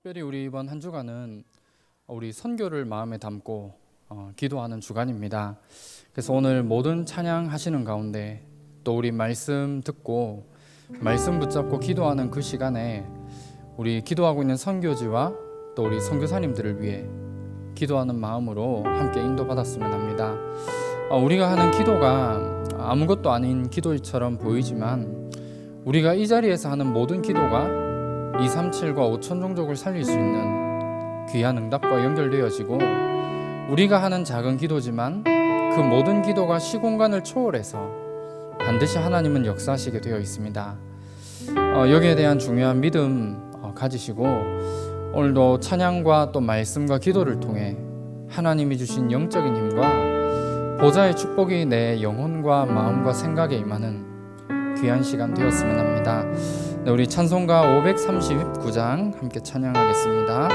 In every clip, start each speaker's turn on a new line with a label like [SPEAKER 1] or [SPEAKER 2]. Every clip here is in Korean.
[SPEAKER 1] 특별히 우리 이번 한 주간은 우리 선교를 마음에 담고 기도하는 주간입니다. 그래서 오늘 모든 찬양 하시는 가운데 또 우리 말씀 듣고 말씀 붙잡고 기도하는 그 시간에 우리 기도하고 있는 선교지와 또 우리 선교사님들을 위해 기도하는 마음으로 함께 인도받았으면 합니다. 우리가 하는 기도가 아무것도 아닌 기도일처럼 보이지만 우리가 이 자리에서 하는 모든 기도가 237과 5천 종족을 살릴 수 있는 귀한 응답과 연결되어지고, 우리가 하는 작은 기도지만 그 모든 기도가 시공간을 초월해서 반드시 하나님은 역사하시게 되어 있습니다. 여기에 대한 중요한 믿음 가지시고 오늘도 찬양과 또 말씀과 기도를 통해 하나님이 주신 영적인 힘과 보좌의 축복이 내 영혼과 마음과 생각에 임하는 귀한 시간 되었으면 합니다. 네, 우리 찬송가 539장 함께 찬양하겠습니다.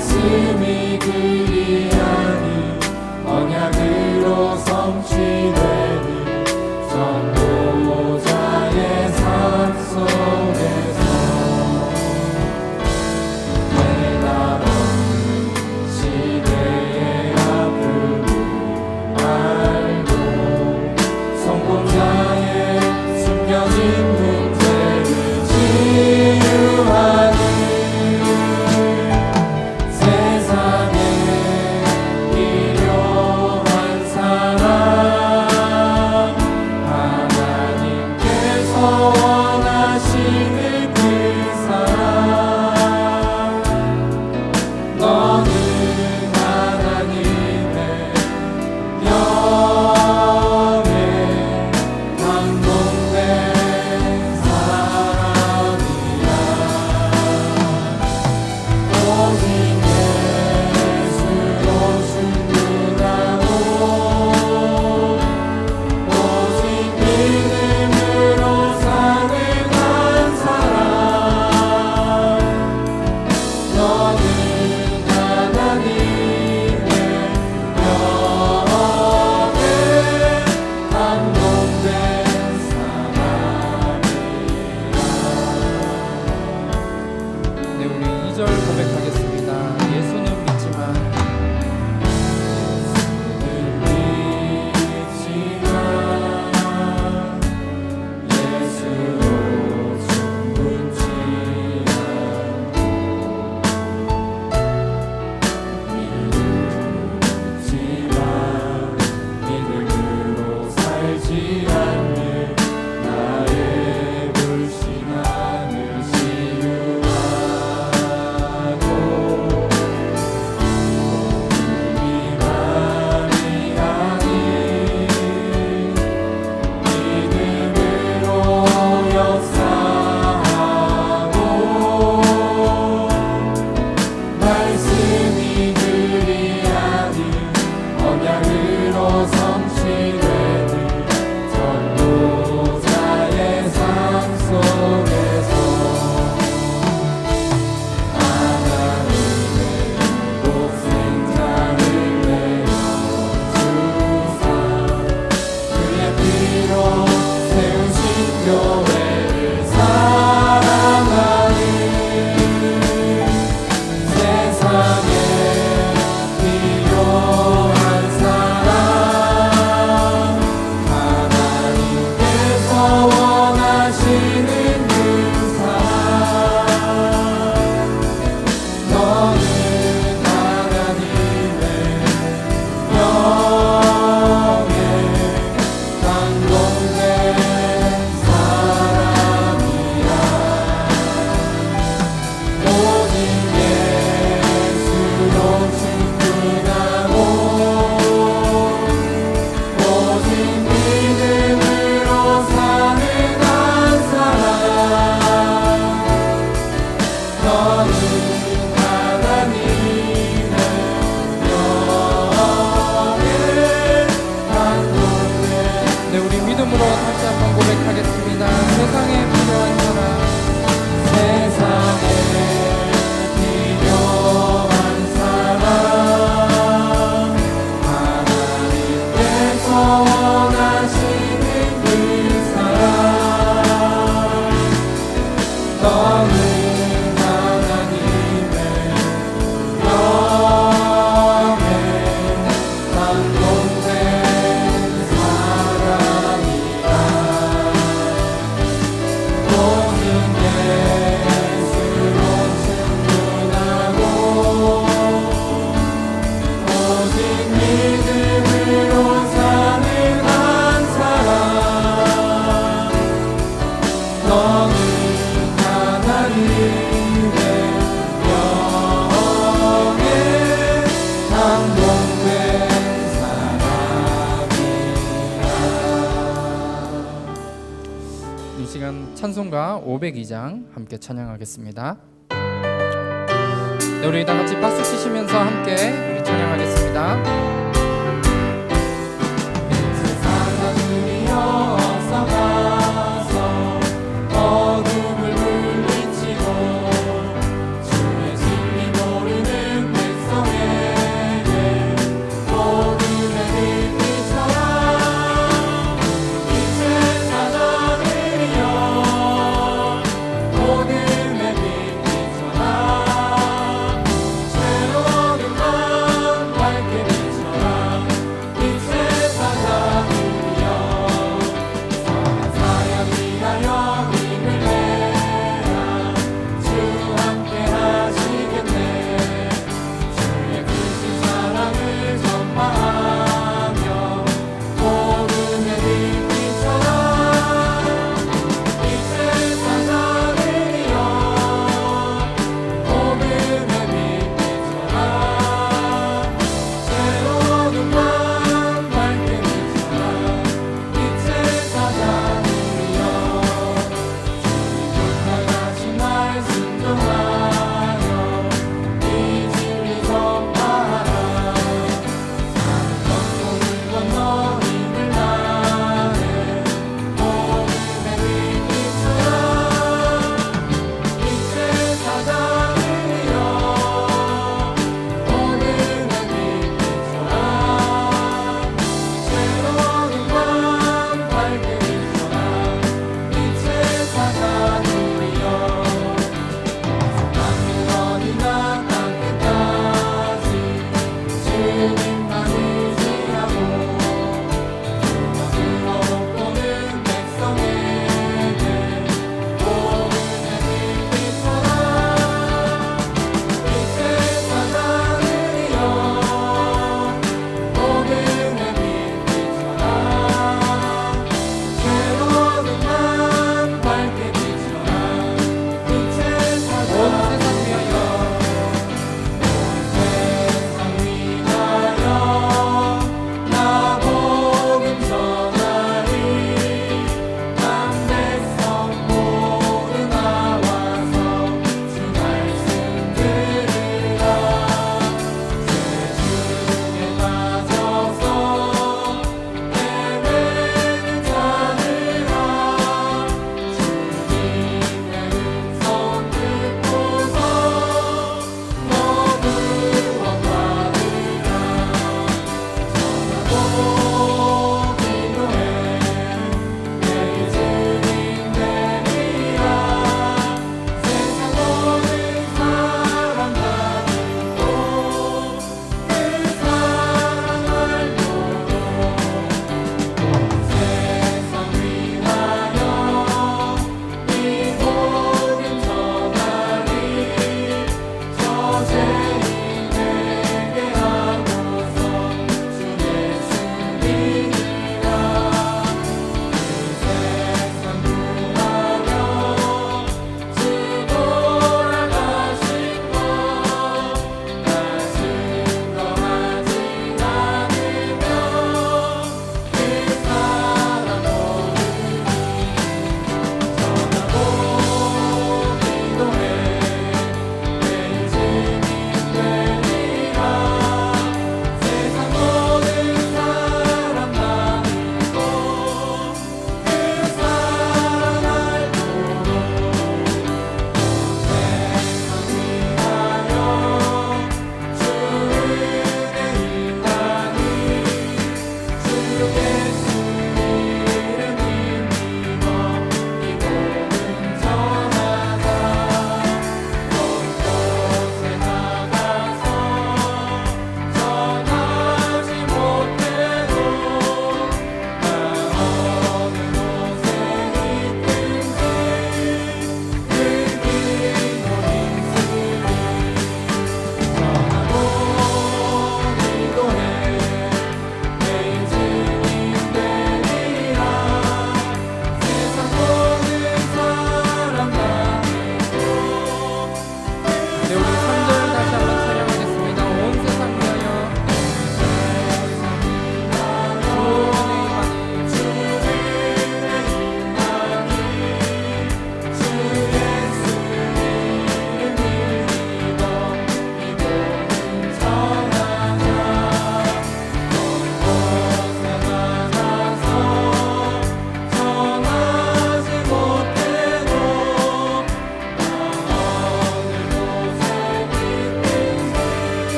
[SPEAKER 2] 말씀이 그리하니 언약으로 성취되는 전도자의 삶 속에서 내다보는 시대의 아픔을 알고 성공자의 숨겨진 문제를 치유하는
[SPEAKER 3] 너는 하나님
[SPEAKER 1] 찬송가 502장 함께 찬양하겠습니다. 네, 우리 다 같이 박수 치시면서 함께 우리 찬양하겠습니다.
[SPEAKER 2] 세상아 주여 어서 가서 어둠을 물리치고 주의 진리 모르는 백성에게 어둠의 빛 비춰라. 빛의 사자들이여 어둠의 빛 비춰라. 새로운 밤 밝게 비춰라.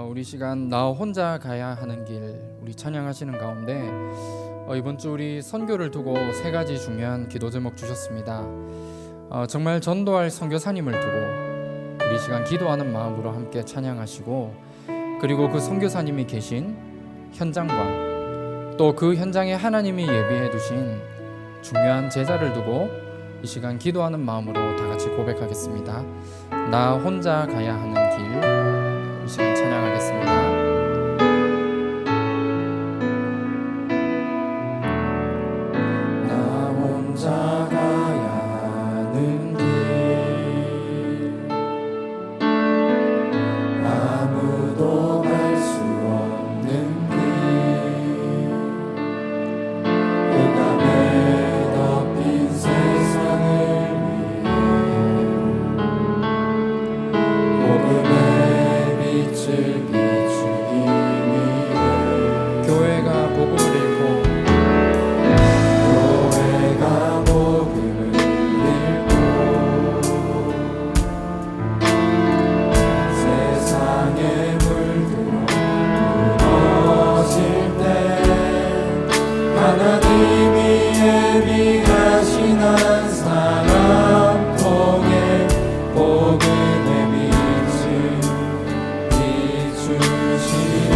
[SPEAKER 1] 우리 시간 나 혼자 가야 하는 길 우리 찬양하시는 가운데 이번 주 우리 선교를 두고 세 가지 중요한 기도 제목 주셨습니다. 정말 전도할 선교사님을 두고 우리 시간 기도하는 마음으로 함께 찬양하시고, 그리고 그 선교사님이 계신 현장과 또 그 현장에 하나님이 예비해 두신 중요한 제자를 두고 이 시간 기도하는 마음으로 다 같이 고백하겠습니다. 나 혼자 가야 하는 길, 이 시간 찬양하겠습니다.
[SPEAKER 2] 나 혼자 가야 하는 길, 아무도 갈 수 없는 길, 흑암에 덮인 세상을 위해 복음의 빛을 비추기 위해
[SPEAKER 1] 교회가 복음을 읽고
[SPEAKER 2] 교회가 복음을 읽고 세상에 물들어 무너질 때 하나님이 예비하신 한 사람 통해 복음의 빛을 비추시네.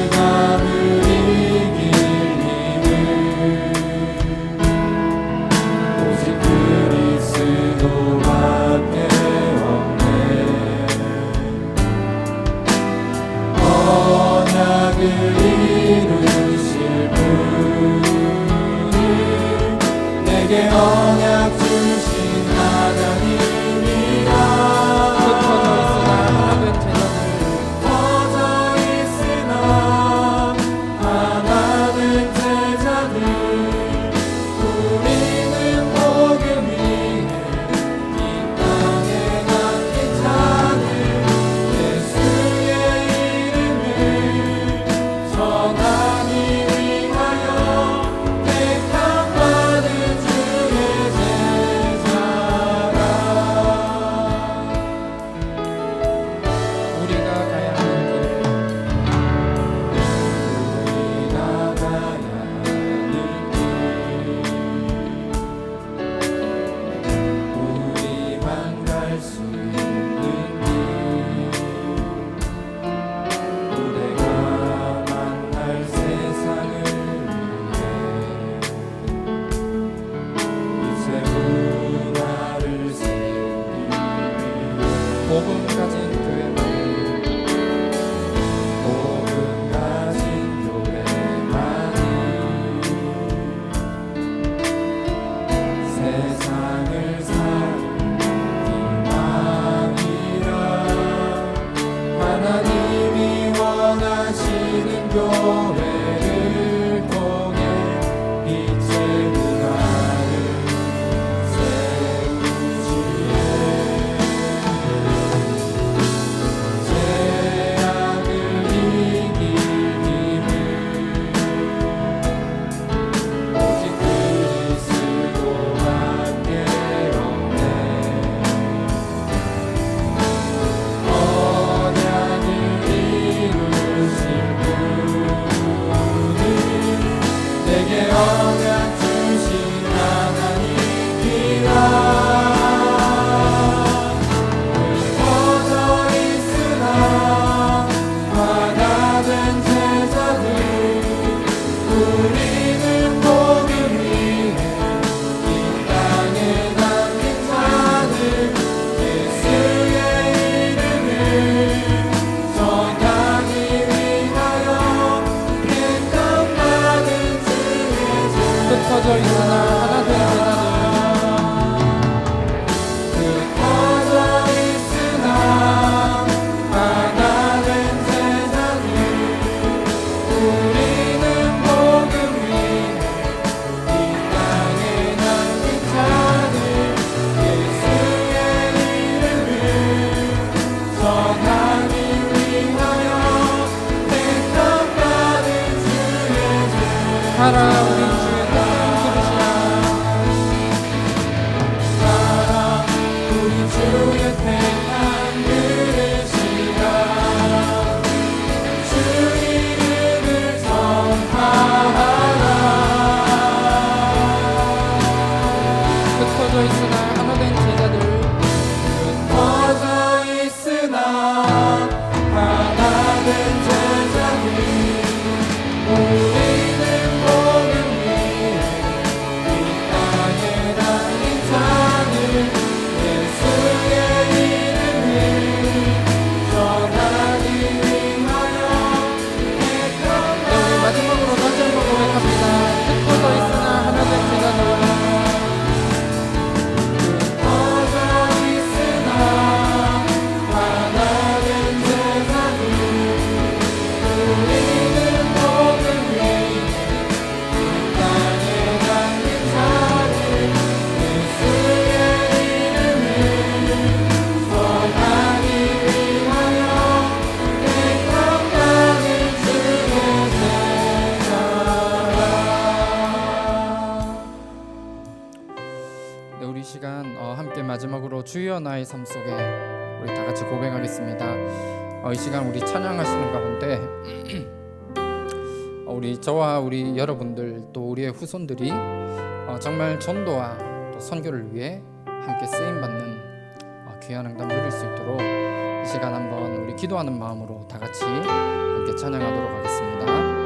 [SPEAKER 2] 흑암을 이길 힘은 오직 그리스도밖에 없네. 언약을 이루실 분이 내게 언약 주신 하나님이라.
[SPEAKER 1] 흩어져 있으나 하나 된 제자들,
[SPEAKER 2] 우리는 복음 위에 이 땅에 남긴 자들, 예수의 이름을 전하기 위하여 택함 받은 주의 제자라.
[SPEAKER 1] 우리가 가야 하는 길,
[SPEAKER 2] 우리가 가야 하는 길, 우리만 갈 수 있는 길, 우리가 만날 세상을 위해 이제 문화를 세우기 위해
[SPEAKER 1] 복음 가진 교회만이
[SPEAKER 2] 복음 가진 교회만이 세상을 살릴 희망이라. 하나님이 원하시는 교회를 통해 빛의 문화를 세우시네.
[SPEAKER 1] 주여 나의 삶 속에 우리 다 같이 고백하겠습니다. 이 시간 우리 찬양하시는 가운데 우리 저와 우리 여러분들 또 우리의 후손들이 정말 전도와 또 선교를 위해 함께 쓰임 받는 귀한 응답 누릴 수 있도록 이 시간 한번 우리 기도하는 마음으로 다 같이 함께 찬양하도록 하겠습니다.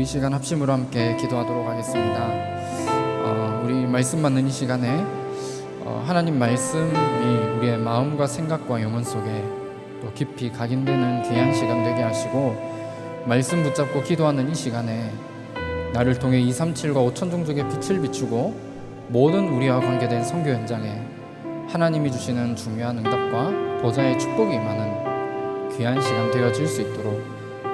[SPEAKER 1] 시간 합심으로 함께 기도하도록 하겠습니다. 우리 말씀 받는 이 시간에 하나님 말씀이 우리의 마음과 생각과 영혼 속에 또 깊이 각인되는 귀한 시간 되게 하시고, 말씀 붙잡고 기도하는 이 시간에 나를 통해 237과 5천 종족의 빛을 비추고 모든 우리와 관계된 선교 현장에 하나님이 주시는 중요한 응답과 보좌의 축복이 임하는 귀한 시간 되어질 수 있도록,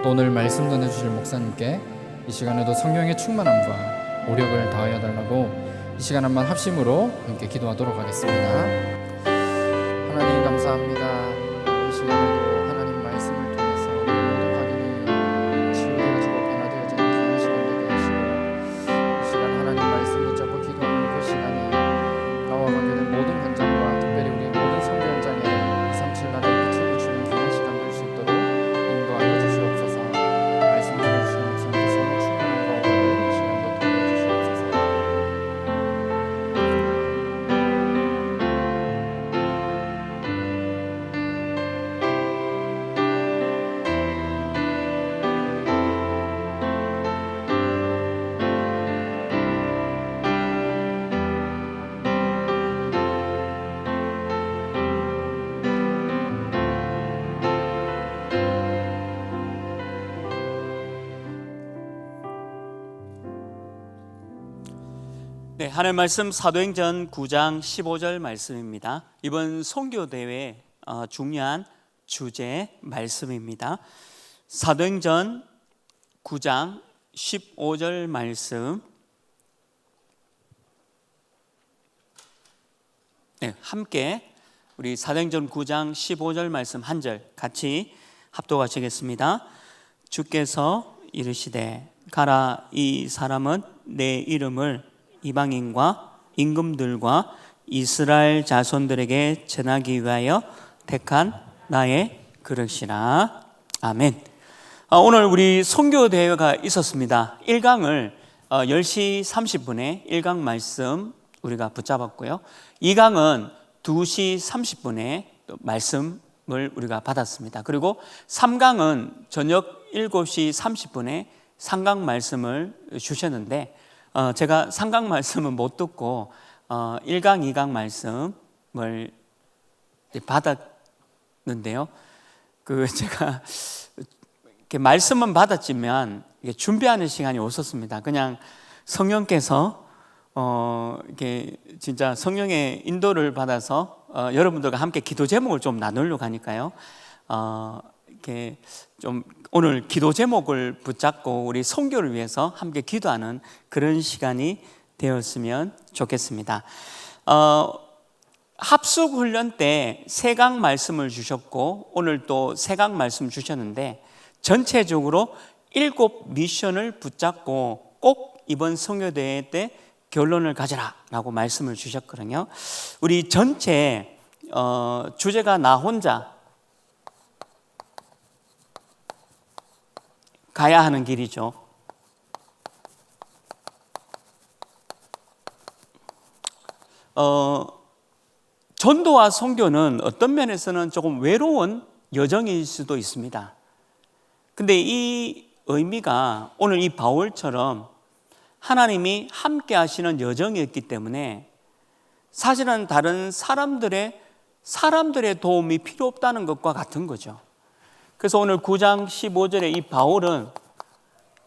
[SPEAKER 1] 또 오늘 말씀 전해주실 목사님께 이 시간에도 성령의 충만함과 오력을 다하여 달라고 이 시간 한번 합심으로 함께 기도하도록 하겠습니다. 하나님 감사합니다. 이 시간에도 하나님 말씀을 통해서 모든 각인이 치유되어지고 변화되어지는 귀한 시간 되게 하시고, 이 시간 하나님 말씀 붙잡고 기도하는 그 시간에 나와 관계된 모든 현장과 특별히 우리 모든 선교 현장에 237 나라의 빛을 비추는 귀한 시간 될 수 있도록 인도하여 주시옵소서. 말씀 전해주시는 목사님께서 충만함과 오력을 이 시간도 도와주시옵소서.
[SPEAKER 3] 네, 하나님 말씀 사도행전 9장 15절 말씀입니다. 이번 선교대회 중요한 주제 말씀입니다. 사도행전 9장 15절 말씀, 네, 함께 우리 사도행전 9장 15절 말씀 한 절 같이 합독하시겠습니다. 주께서 이르시되 가라, 이 사람은 내 이름을 이방인과 임금들과 이스라엘 자손들에게 전하기 위하여 택한 나의 그릇이라. 아멘. 오늘 우리 선교대회가 있었습니다. 1강을 10시 30분에 1강 말씀 우리가 붙잡았고요. 2강은 2시 30분에 말씀을 우리가 받았습니다. 그리고 3강은 저녁 7시 30분에 3강 말씀을 주셨는데, 제가 3강 말씀은 못 듣고 1강, 2강 말씀을 받았는데요. 제가 이렇게 말씀은 받았지만 준비하는 시간이 없었습니다. 그냥 성령께서 이렇게 진짜 성령의 인도를 받아서 여러분들과 함께 기도 제목을 좀 나누려고 하니까요. 이렇게 좀 오늘 기도 제목을 붙잡고 우리 선교를 위해서 함께 기도하는 그런 시간이 되었으면 좋겠습니다. 합숙 훈련 때 3강 말씀을 주셨고 오늘 또 3강 말씀 주셨는데, 전체적으로 7 미션을 붙잡고 꼭 이번 선교대회 때 결론을 가져라 라고 말씀을 주셨거든요. 우리 전체 주제가 나 혼자 가야 하는 길이죠. 전도와 선교는 어떤 면에서는 조금 외로운 여정일 수도 있습니다. 근데 이 의미가 오늘 이 바울처럼 하나님이 함께 하시는 여정이었기 때문에 사실은 다른 사람들의 도움이 필요 없다는 것과 같은 거죠. 그래서 오늘 9장 15절에 이 바울은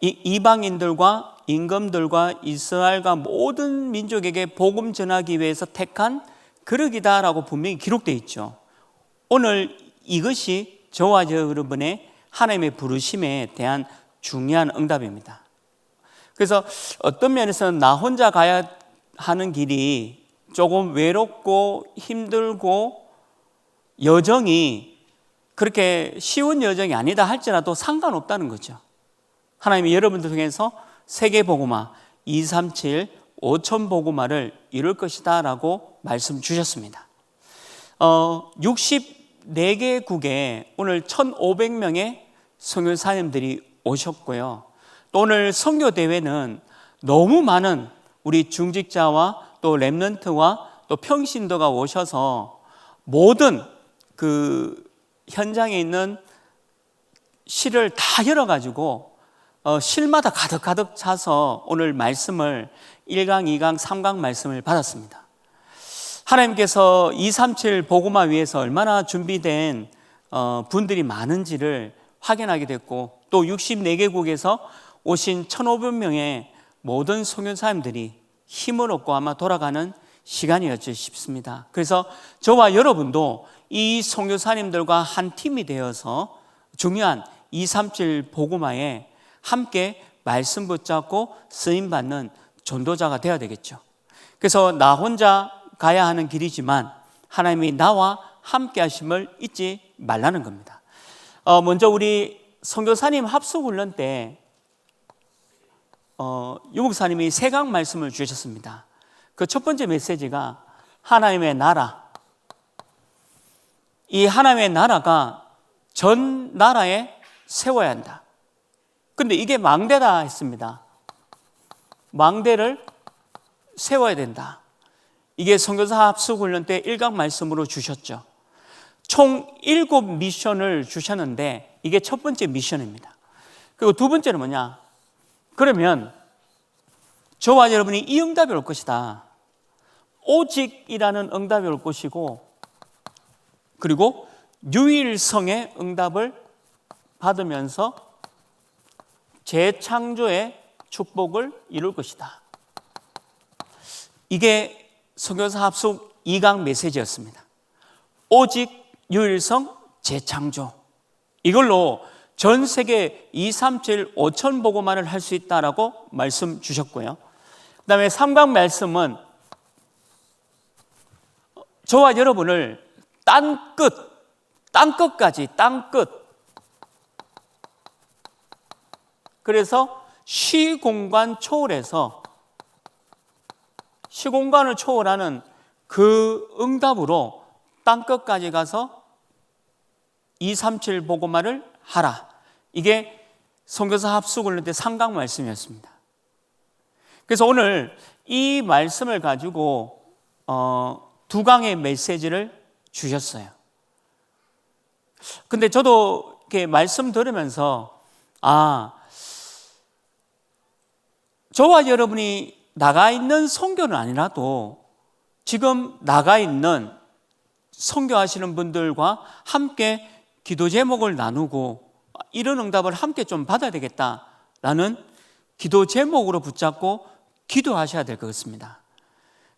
[SPEAKER 3] 이 이방인들과 임금들과 이스라엘과 모든 민족에게 복음 전하기 위해서 택한 그릇이다라고 분명히 기록되어 있죠. 오늘 이것이 저와 여러분의 하나님의 부르심에 대한 중요한 응답입니다. 그래서 어떤 면에서는 나 혼자 가야 하는 길이 조금 외롭고 힘들고 여정이 그렇게 쉬운 여정이 아니다 할지라도 상관없다는 거죠. 하나님이 여러분들 중에서 세계복음화 237 5천 복음화를 이룰 것이다 라고 말씀 주셨습니다. 64개국에 오늘 1,500명의 선교사님들이 오셨고요. 또 오늘 선교대회는 너무 많은 우리 중직자와 또 렘넌트와 또 평신도가 오셔서 모든 그 현장에 있는 실을 다 열어가지고 실마다 가득 차서 오늘 말씀을 1강, 2강, 3강 말씀을 받았습니다. 하나님께서 237 복음화 위해서 얼마나 준비된 분들이 많은지를 확인하게 됐고, 또 64개국에서 오신 1,500명의 모든 선교사님들이 힘을 얻고 아마 돌아가는 시간이었지 싶습니다. 그래서 저와 여러분도 이 선교사님들과 한 팀이 되어서 중요한 237 복음화에 함께 말씀 붙잡고 쓰임받는 전도자가 되어야 되겠죠. 그래서 나 혼자 가야 하는 길이지만 하나님이 나와 함께 하심을 잊지 말라는 겁니다. 먼저 우리 선교사님 합숙훈련 때 유목사님이 3강 말씀을 주셨습니다. 그 첫 번째 메시지가 하나님의 나라. 이 하나님의 나라가 전 나라에 세워야 한다. 근데 이게 망대다 했습니다. 망대를 세워야 된다. 이게 선교사 합숙훈련 때 1강 말씀으로 주셨죠. 총 7미션을 주셨는데 이게 첫 번째 미션입니다. 그리고 두 번째는 뭐냐? 그러면 저와 여러분이 이 응답이 올 것이다. 오직이라는 응답이 올 것이고, 그리고 유일성의 응답을 받으면서 재창조의 축복을 이룰 것이다. 이게 선교사 합숙 2강 메시지였습니다. 오직, 유일성, 재창조. 이걸로 전 세계 237 5천 복음화를 할 수 있다라고 말씀 주셨고요. 그 다음에 3강 말씀은 저와 여러분을 땅끝까지 그래서 시공간 초월해서 시공간을 초월하는 그 응답으로 땅끝까지 가서 237 복음화를 하라. 이게 선교사 합숙훈련 때 3강 말씀이었습니다. 그래서 오늘 이 말씀을 가지고 2강의 메시지를 주셨어요. 근데 저도 이렇게 말씀 들으면서 저와 여러분이 나가 있는 선교는 아니라도 지금 나가 있는 선교하시는 분들과 함께 기도 제목을 나누고 이런 응답을 함께 좀 받아야 되겠다라는 기도 제목으로 붙잡고 기도하셔야 될 것 같습니다.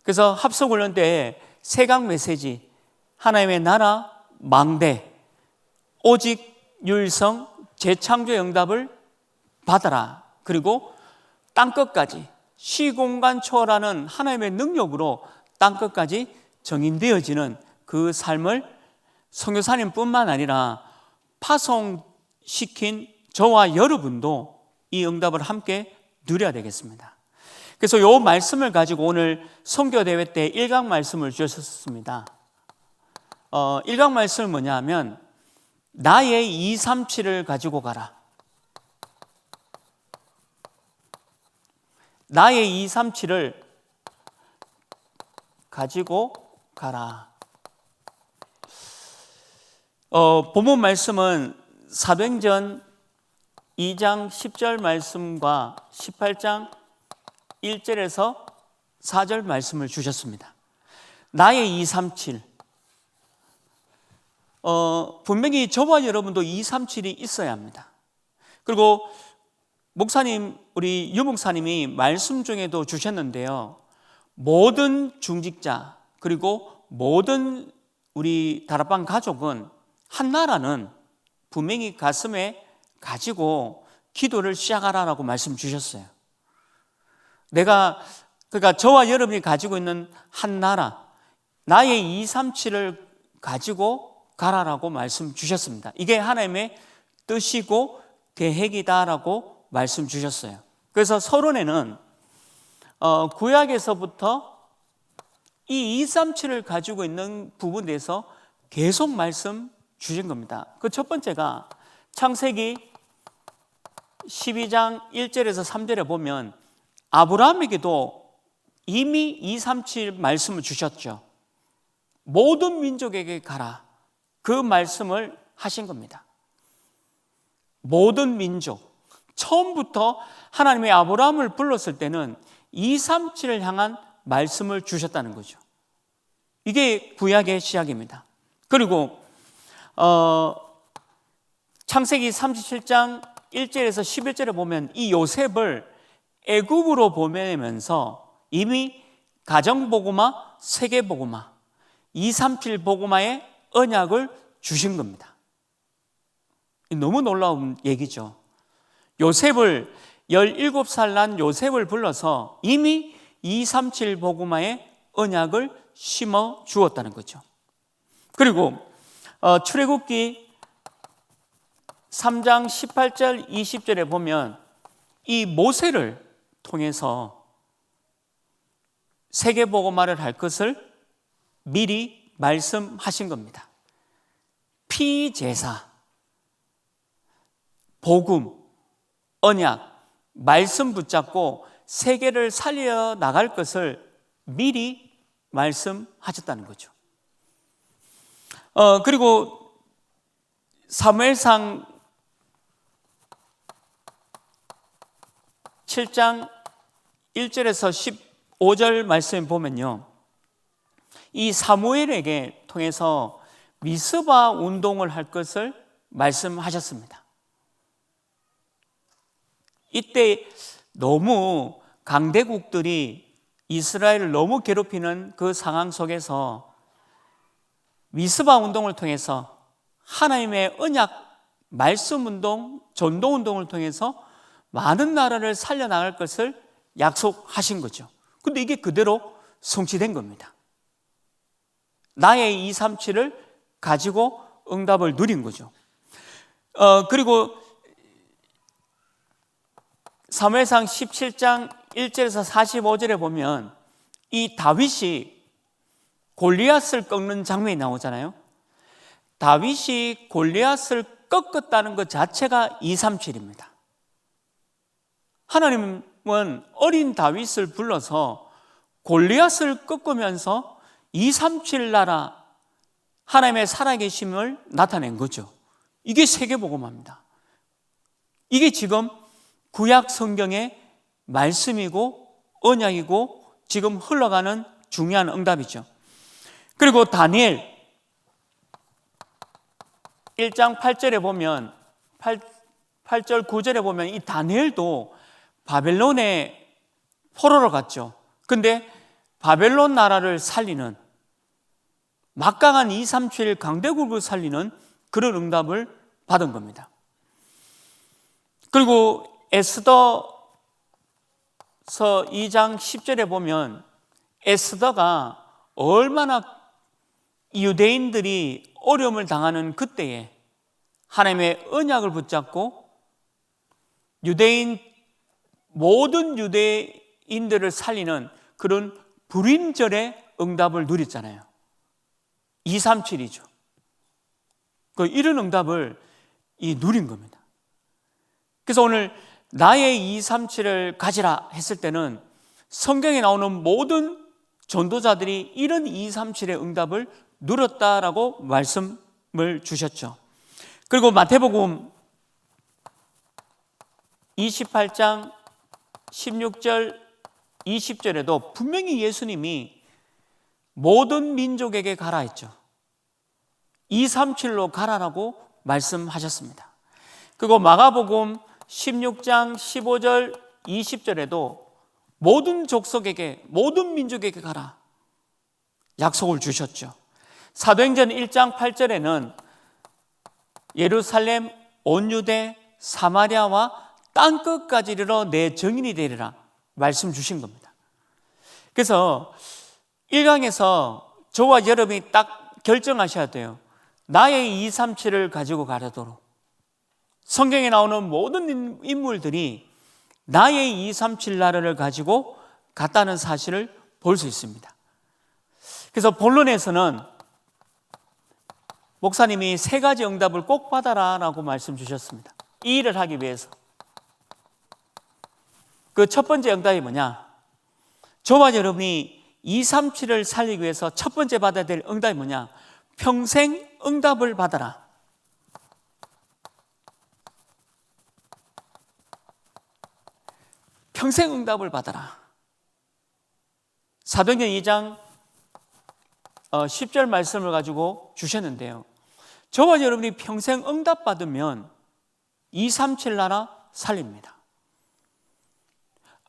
[SPEAKER 3] 그래서 합숙훈련 때 3강 메시지, 하나님의 나라, 망대, 오직, 유일성, 재창조의 응답을 받아라. 그리고 땅끝까지, 시공간 초월하는 하나님의 능력으로 땅끝까지 정인되어지는 그 삶을 선교사님뿐만 아니라 파송시킨 저와 여러분도 이 응답을 함께 누려야 되겠습니다. 그래서 이 말씀을 가지고 오늘 선교대회 때 1강 말씀을 주셨습니다. 1강 말씀은 뭐냐 하면 나의 237을 가지고 가라. 나의 237을 가지고 가라. 본문 말씀은 사도행전 2장 10절 말씀과 18장 1절에서 4절 말씀을 주셨습니다. 나의 237. 분명히 저와 여러분도 237이 있어야 합니다. 그리고 목사님, 우리 유 목사님이 말씀 중에도 주셨는데요. 모든 중직자 그리고 모든 우리 다락방 가족은 한 나라는 분명히 가슴에 가지고 기도를 시작하라라고 말씀 주셨어요. 그러니까 저와 여러분이 가지고 있는 한 나라, 나의 237을 가지고 가라라고 말씀 주셨습니다. 이게 하나님의 뜻이고 계획이다라고 말씀 주셨어요. 그래서 서론에는 구약에서부터 이 237을 가지고 있는 부분에 대해서 계속 말씀 주신 겁니다. 그 첫 번째가 창세기 12장 1절에서 3절에 보면 아브라함에게도 이미 237 말씀을 주셨죠. 모든 민족에게 가라. 그 말씀을 하신 겁니다. 모든 민족, 처음부터 하나님의 아브라함을 불렀을 때는 237을 향한 말씀을 주셨다는 거죠. 이게 구약의 시작입니다. 그리고 창세기 37장 1절에서 11절에 보면 이 요셉을 애굽으로 보내면서 이미 가정보고마, 세계보고마, 237 보고마의 언약을 주신 겁니다. 너무 놀라운 얘기죠. 요셉을 17살 난 요셉을 불러서 이미 237 보고마의 언약을 심어 주었다는 거죠. 그리고 출애굽기 3장 18절 20절에 보면 이 모세를 통해서 세계복음화를 할 것을 미리 말씀하신 겁니다. 피제사, 복음, 언약, 말씀 붙잡고 세계를 살려 나갈 것을 미리 말씀하셨다는 거죠. 그리고 사무엘상 7장 1절에서 15절 말씀 보면요, 이 사무엘에게 통해서 미스바 운동을 할 것을 말씀하셨습니다. 이때 너무 강대국들이 이스라엘을 너무 괴롭히는 그 상황 속에서 미스바 운동을 통해서 하나님의 언약, 말씀 운동, 전도 운동을 통해서 많은 나라를 살려나갈 것을 약속하신 거죠. 근데 이게 그대로 성취된 겁니다. 나의 237을 가지고 응답을 누린 거죠. 그리고 사무엘상 17장 1절에서 45절에 보면 이 다윗이 골리앗을 꺾는 장면이 나오잖아요. 다윗이 골리앗을 꺾었다는 것 자체가 237입니다. 하나님은 어린 다윗을 불러서 골리앗을 꺾으면서 237 나라 하나님의 살아계심을 나타낸 거죠. 이게 세계복음화입니다. 이게 지금 구약 성경의 말씀이고 언약이고 지금 흘러가는 중요한 응답이죠. 그리고 다니엘 1장 8절에 보면 8절 9절에 보면 이 다니엘도 바벨론에 포로로 갔죠. 근데 바벨론 나라를 살리는 막강한 237 강대국을 살리는 그런 응답을 받은 겁니다. 그리고 에스더서 2장 10절에 보면 에스더가 얼마나 유대인들이 어려움을 당하는 그때에 하나님의 언약을 붙잡고 모든 유대인들을 살리는 그런 불임절의 응답을 누렸잖아요. 237이죠. 이런 응답을 누린 겁니다. 그래서 오늘 나의 237을 가지라 했을 때는 성경에 나오는 모든 전도자들이 이런 237의 응답을 누렸다라고 말씀을 주셨죠. 그리고 마태복음 28장 16절 20절에도 분명히 예수님이 모든 민족에게 가라 했죠. 237로 가라라고 말씀하셨습니다. 그리고 마가복음 16장 15절 20절에도 모든 족속에게 모든 민족에게 가라 약속을 주셨죠. 사도행전 1장 8절에는 예루살렘 온 유대 사마리아와 땅끝까지 이르러 내 증인이 되리라 말씀 주신 겁니다. 그래서 1강에서 저와 여러분이 딱 결정하셔야 돼요. 나의 237을 가지고 가려도록. 성경에 나오는 모든 인물들이 나의 237 나라를 가지고 갔다는 사실을 볼 수 있습니다. 그래서 본론에서는 목사님이 3가지 응답을 꼭 받아라 라고 말씀 주셨습니다. 이 일을 하기 위해서. 그 첫 번째 응답이 뭐냐? 저와 여러분이 237을 살리기 위해서 첫 번째 받아야 될 응답이 뭐냐? 평생 응답을 받아라. 평생 응답을 받아라. 사도행전 2장 10절 말씀을 가지고 주셨는데요. 저와 여러분이 평생 응답 받으면 237 나라 살립니다.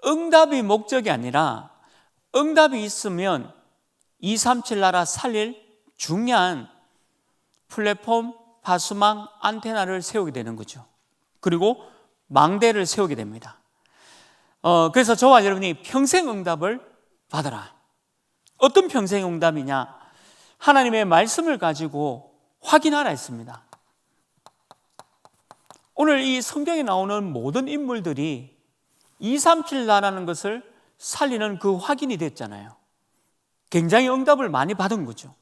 [SPEAKER 3] 응답이 목적이 아니라 응답이 있으면 237 나라 살릴 중요한 플랫폼, 파수망, 안테나를 세우게 되는 거죠. 그리고 망대를 세우게 됩니다. 그래서 저와 여러분이 평생 응답을 받아라. 어떤 평생 응답이냐? 하나님의 말씀을 가지고 확인하라 했습니다. 오늘 이 성경에 나오는 모든 인물들이 237 나라는 것을 살리는 그 확인이 됐잖아요. 굉장히 응답을 많이 받은 거죠.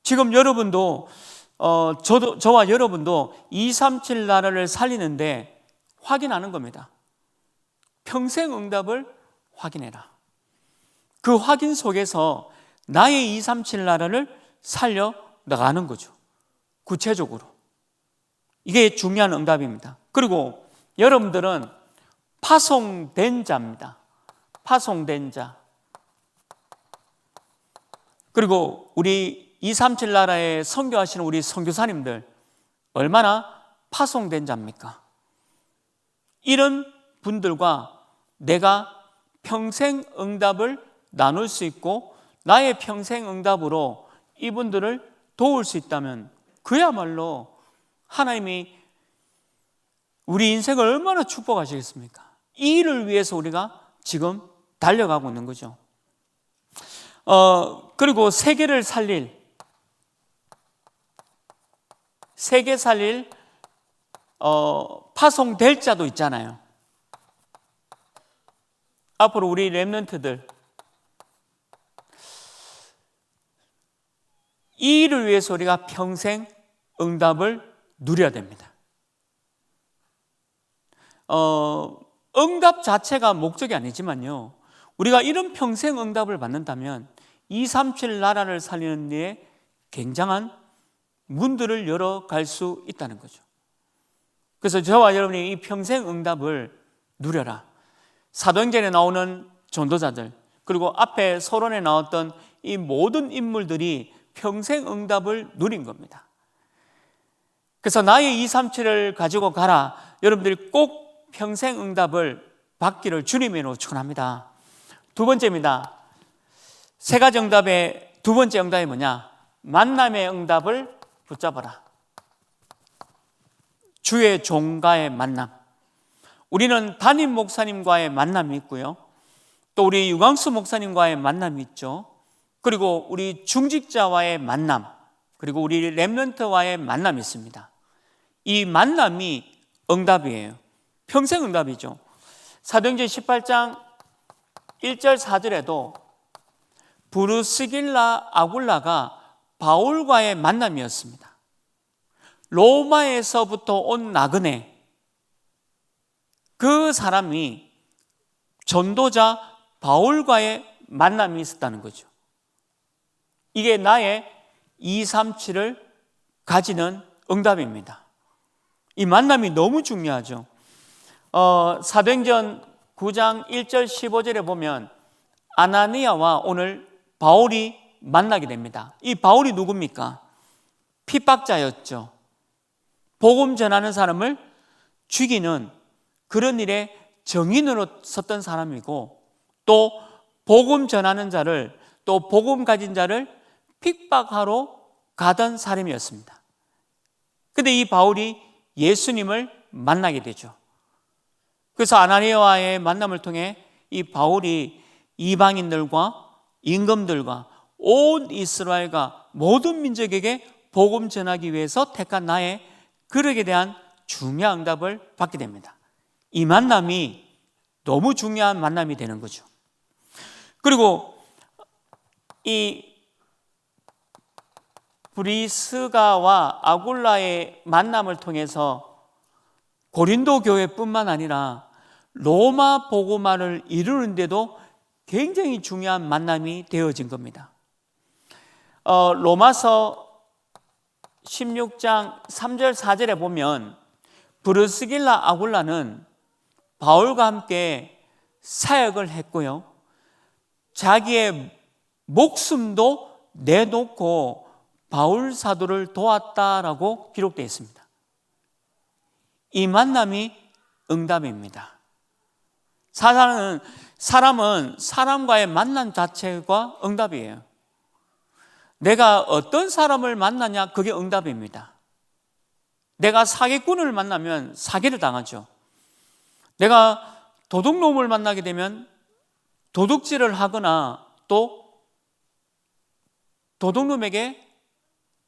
[SPEAKER 3] 지금 여러분도 저와 여러분도 237 나라를 살리는데 확인하는 겁니다. 평생 응답을 확인해라. 그 확인 속에서 나의 237 나라를 살려 나가는 거죠. 구체적으로. 이게 중요한 응답입니다. 그리고 여러분들은 파송된 자입니다. 파송된 자. 그리고 우리 237 나라에 선교하시는 우리 선교사님들 얼마나 파송된 자입니까? 이런 분들과 내가 평생 응답을 나눌 수 있고 나의 평생 응답으로 이분들을 도울 수 있다면 그야말로 하나님이 우리 인생을 얼마나 축복하시겠습니까? 이 일을 위해서 우리가 지금 달려가고 있는 거죠. 그리고 세계 살릴 파송될 자도 있잖아요. 앞으로 우리 렘넌트들 이 일을 위해서 우리가 평생 응답을 누려야 됩니다. 응답 자체가 목적이 아니지만요, 우리가 이런 평생 응답을 받는다면 237 나라를 살리는 데 굉장한 문들을 열어갈 수 있다는 거죠. 그래서 저와 여러분이 이 평생 응답을 누려라. 사도행전에 나오는 전도자들, 그리고 앞에 서론에 나왔던 이 모든 인물들이 평생 응답을 누린 겁니다. 그래서 나의 237을 가지고 가라. 여러분들이 꼭 평생 응답을 받기를 주님으로 축원합니다. 두 번째입니다. 세 가지 응답의 두 번째 응답이 뭐냐? 만남의 응답을 붙잡아라. 주의 종과의 만남. 우리는 담임 목사님과의 만남이 있고요, 또 우리 유광수 목사님과의 만남이 있죠. 그리고 우리 중직자와의 만남, 그리고 우리 렘넌트와의 만남이 있습니다. 이 만남이 응답이에요. 평생 응답이죠. 사도행전 18장 1절 4절에도 브루스길라 아굴라가 바울과의 만남이었습니다. 로마에서부터 온 나그네, 그 사람이 전도자 바울과의 만남이 있었다는 거죠. 이게 나의 237을 가지는 응답입니다. 이 만남이 너무 중요하죠. 사도행전 9장 1절 15절에 보면 아나니아와 오늘 바울이 만나게 됩니다. 이 바울이 누굽니까? 핍박자였죠. 복음 전하는 사람을 죽이는 그런 일에 정인으로 섰던 사람이고, 또 복음 전하는 자를, 또 복음 가진 자를 핍박하러 가던 사람이었습니다. 그런데 이 바울이 예수님을 만나게 되죠. 그래서 아나니아와의 만남을 통해 이 바울이 이방인들과 임금들과 온 이스라엘과 모든 민족에게 복음 전하기 위해서 택한 나의 그릇에 대한 중요한 응답을 받게 됩니다. 이 만남이 너무 중요한 만남이 되는 거죠. 그리고 이 브리스가와 아굴라의 만남을 통해서 고린도 교회뿐만 아니라 로마 복음화를 이루는데도 굉장히 중요한 만남이 되어진 겁니다. 로마서 16장 3절 4절에 보면 브루스길라 아굴라는 바울과 함께 사역을 했고요. 자기의 목숨도 내놓고 바울 사도를 도왔다라고 기록되어 있습니다. 이 만남이 응답입니다. 사람은 사람과의 만남 자체가 응답이에요. 내가 어떤 사람을 만나냐, 그게 응답입니다. 내가 사기꾼을 만나면 사기를 당하죠. 내가 도둑놈을 만나게 되면 도둑질을 하거나 또 도둑놈에게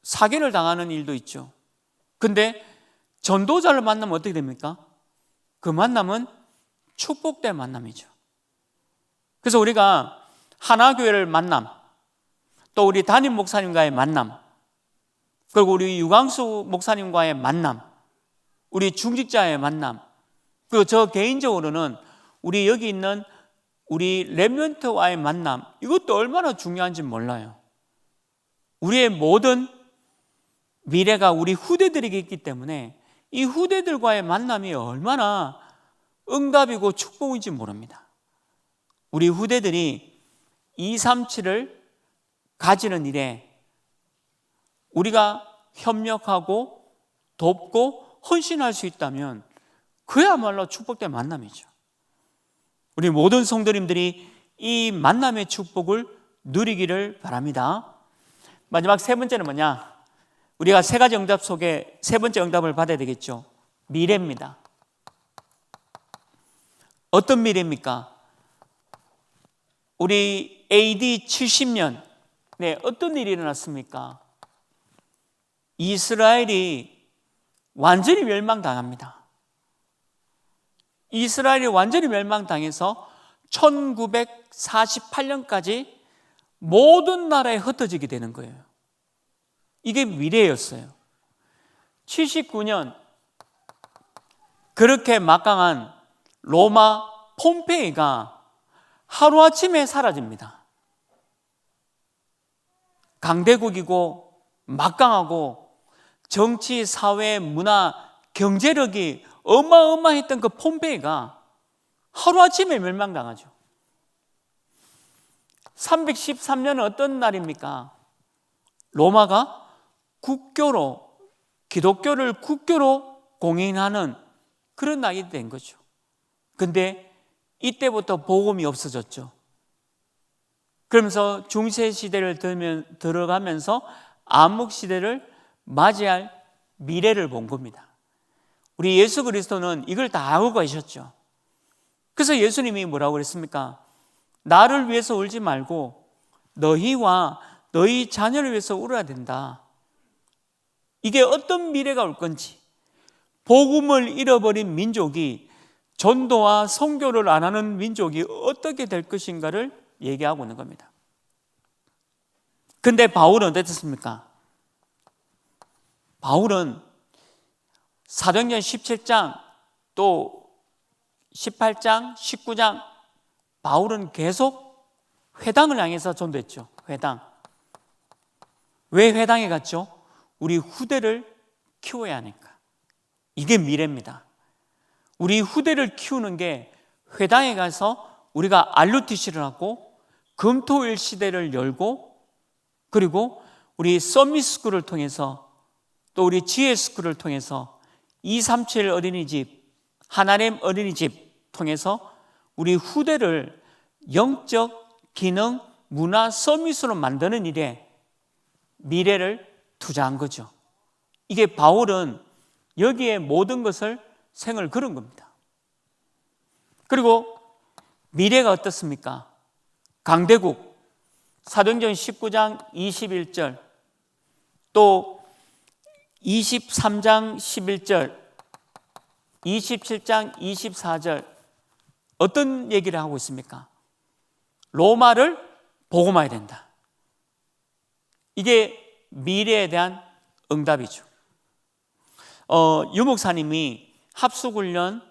[SPEAKER 3] 사기를 당하는 일도 있죠. 근데 전도자를 만나면 어떻게 됩니까? 그 만남은 축복된 만남이죠. 그래서 우리가 하나교회를 만남, 또 우리 담임 목사님과의 만남, 그리고 우리 유광수 목사님과의 만남, 우리 중직자의 만남, 그리고 저 개인적으로는 우리 여기 있는 우리 렘넌트와의 만남, 이것도 얼마나 중요한지 몰라요. 우리의 모든 미래가 우리 후대들에게 있기 때문에 이 후대들과의 만남이 얼마나 응답이고 축복인지 모릅니다. 우리 후대들이 237을 가지는 일에 우리가 협력하고 돕고 헌신할 수 있다면 그야말로 축복된 만남이죠. 우리 모든 성도님들이 이 만남의 축복을 누리기를 바랍니다. 마지막 세 번째는 뭐냐? 우리가 세 가지 응답 속에 세 번째 응답을 받아야 되겠죠. 미래입니다. 어떤 미래입니까? 우리 AD 70년 어떤 일이 일어났습니까? 이스라엘이 완전히 멸망당합니다. 이스라엘이 완전히 멸망당해서 1948년까지 모든 나라에 흩어지게 되는 거예요. 이게 미래였어요. 79년 그렇게 막강한 로마 폼페이가 하루아침에 사라집니다. 강대국이고 막강하고 정치, 사회, 문화, 경제력이 어마어마했던 그 폼페이가 하루아침에 멸망당하죠. 313년은 어떤 날입니까? 로마가 국교로, 기독교를 국교로 공인하는 그런 날이 된 거죠. 근데 이때부터 복음이 없어졌죠. 그러면서 중세시대를 들어가면서 암흑시대를 맞이할 미래를 본 겁니다. 우리 예수 그리스도는 이걸 다 알고 계셨죠. 그래서 예수님이 뭐라고 그랬습니까? 나를 위해서 울지 말고 너희와 너희 자녀를 위해서 울어야 된다. 이게 어떤 미래가 올 건지, 복음을 잃어버린 민족이, 전도와 선교를 안 하는 민족이 어떻게 될 것인가를 얘기하고 있는 겁니다. 근데 바울은 어땠습니까? 바울은 사도행전 17장 또 18장 19장 바울은 계속 회당을 향해서 전도했죠. 회당. 왜 회당에 갔죠? 우리 후대를 키워야 하니까. 이게 미래입니다. 우리 후대를 키우는 게 회당에 가서 우리가 RUTC를 하고 금토일 시대를 열고 그리고 우리 서밋스쿨을 통해서 또 우리 지혜스쿨을 통해서 237 어린이집, 하나님 어린이집 통해서 우리 후대를 영적, 기능, 문화 서밋으로 만드는 일에 미래를 투자한 거죠. 이게 바울은 여기에 모든 것을 생을 그은 겁니다. 그리고 미래가 어떻습니까? 강대국, 사도행전 19장 21절, 또 23장 11절, 27장 24절 어떤 얘기를 하고 있습니까? 로마를 복음화해야 된다. 이게 미래에 대한 응답이죠. 유목사님이 합숙훈련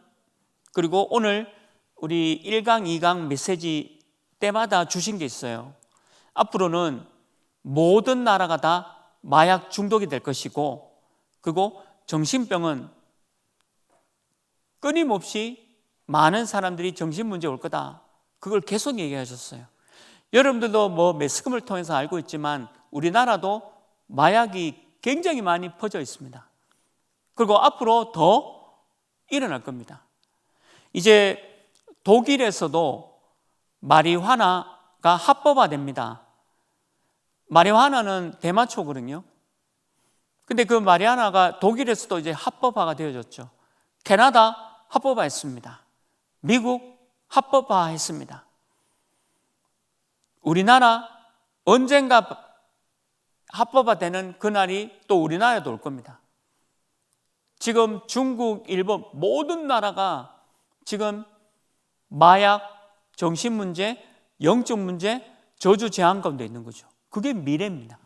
[SPEAKER 3] 그리고 오늘 우리 1강, 2강 메시지 때마다 주신 게 있어요. 앞으로는 모든 나라가 다 마약 중독이 될 것이고 그리고 정신병은 끊임없이 많은 사람들이 정신문제 올 거다. 그걸 계속 얘기하셨어요. 여러분들도 뭐 매스컴을 통해서 알고 있지만 우리나라도 마약이 굉장히 많이 퍼져 있습니다. 그리고 앞으로 더 일어날 겁니다. 이제 독일에서도 마리화나가 합법화됩니다. 마리화나는 대마초거든요. 근데 그 마리화나가 독일에서도 이제 합법화가 되어졌죠. 캐나다 합법화했습니다. 미국 합법화했습니다. 우리나라 언젠가 합법화되는 그날이 또 우리나라에도 올 겁니다. 지금 중국, 일본 모든 나라가 지금 마약, 정신문제, 영적 문제, 저주 재앙 가운데 있는 거죠. 그게 미래입니다.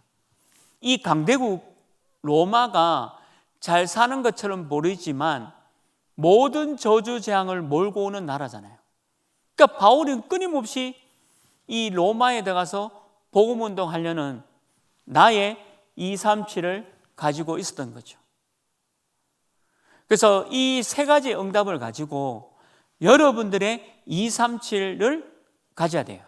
[SPEAKER 3] 이 강대국 로마가 잘 사는 것처럼 보이지만 모든 저주 재앙을 몰고 오는 나라잖아요. 그러니까 바울은 끊임없이 이 로마에 들어가서 복음운동 하려는 나의 237을 가지고 있었던 거죠. 그래서 이 세 가지 응답을 가지고 여러분들의 237을 가져야 돼요.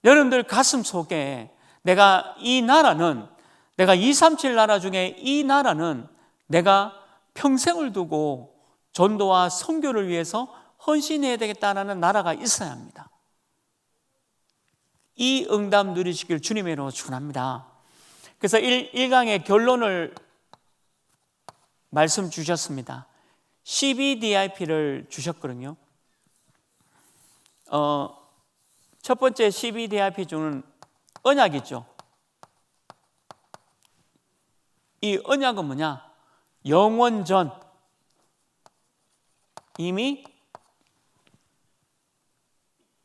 [SPEAKER 3] 여러분들 가슴 속에 내가 237 나라 중에 이 나라는 내가 평생을 두고 전도와 선교를 위해서 헌신해야 되겠다는 나라가 있어야 합니다. 이 응답 누리시길 주님의 이름으로 축원합니다. 그래서 1강의 결론을 말씀 주셨습니다. CBDIP를 주셨거든요. 첫 번째 CBDIP 중은 언약이죠. 이 언약은 뭐냐? 영원전 이미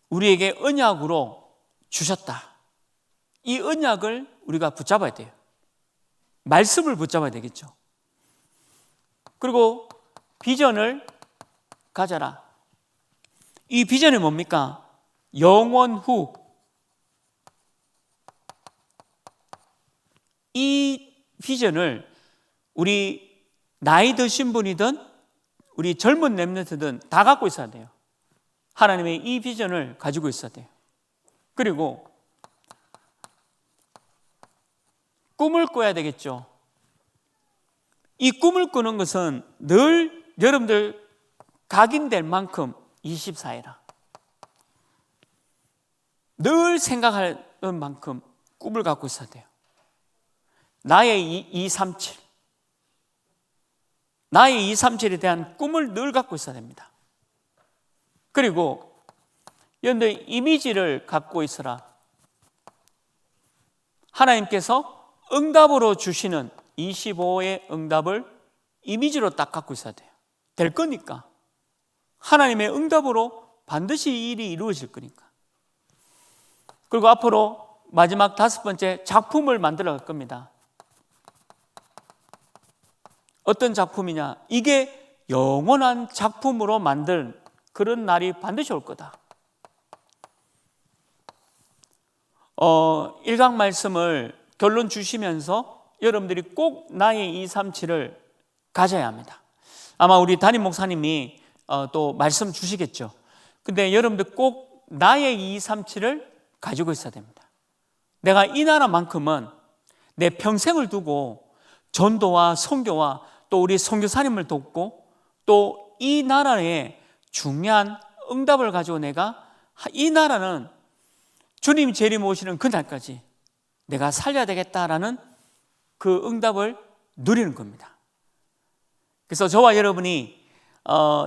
[SPEAKER 3] 우리에게 언약으로 주셨다. 이 언약을 우리가 붙잡아야 돼요. 말씀을 붙잡아야 되겠죠. 그리고 비전을 가져라. 이 비전이 뭡니까? 영원 후. 이 비전을 우리 나이 드신 분이든 우리 젊은 렘넌트든 다 갖고 있어야 돼요. 하나님의 이 비전을 가지고 있어야 돼요. 그리고 꿈을 꿔야 되겠죠. 이 꿈을 꾸는 것은 늘 여러분들 각인될 만큼 24해라. 늘 생각할 만큼 꿈을 갖고 있어야 돼요. 나의 237. 나의 237에 대한 꿈을 늘 갖고 있어야 됩니다. 그리고 여러분들 이미지를 갖고 있어라. 하나님께서 응답으로 주시는 25의 응답을 이미지로 딱 갖고 있어야 돼요. 될 거니까. 하나님의 응답으로 반드시 이 일이 이루어질 거니까. 그리고 앞으로 마지막 5번째 작품을 만들어 갈 겁니다. 어떤 작품이냐? 이게 영원한 작품으로 만든 그런 날이 반드시 올 거다. 1강 말씀을 결론 주시면서 여러분들이 꼭 나의 237을 가져야 합니다. 아마 우리 담임 목사님이 또 말씀 주시겠죠. 근데 여러분들 꼭 나의 237을 가지고 있어야 됩니다. 내가 이 나라만큼은 내 평생을 두고 전도와 선교와 또 우리 선교사님을 돕고 또 이 나라의 중요한 응답을 가지고 내가 이 나라는 주님이 재림 오시는 그날까지 내가 살려야 되겠다라는 그 응답을 누리는 겁니다. 그래서 저와 여러분이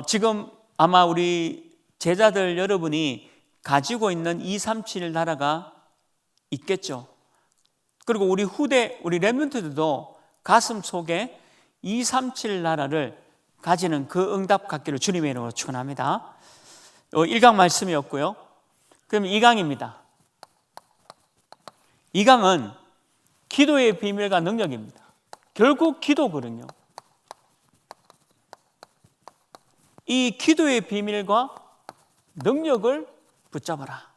[SPEAKER 3] 지금 아마 우리 제자들 여러분이 가지고 있는 237 나라가 있겠죠. 그리고 우리 후대 우리 렘넌트들도 가슴 속에 237 나라를 가지는 그 응답 갖기를 주님의 이름으로 축원합니다. 1강 말씀이었고요. 그럼 2강입니다. 2강은 기도의 비밀과 능력입니다. 결국 기도거든요. 이 기도의 비밀과 능력을 붙잡아라.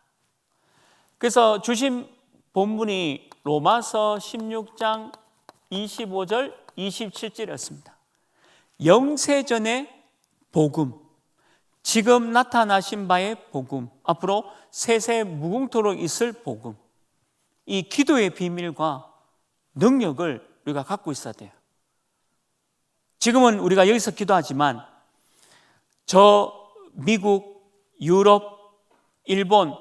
[SPEAKER 3] 그래서 주신 본문이 로마서 16장 25절 27절이었습니다. 영세전에 복음, 지금 나타나신 바의 복음, 앞으로 세세 무궁토록 있을 복음, 이 기도의 비밀과 능력을 우리가 갖고 있어야 돼요. 지금은 우리가 여기서 기도하지만 저 미국, 유럽, 일본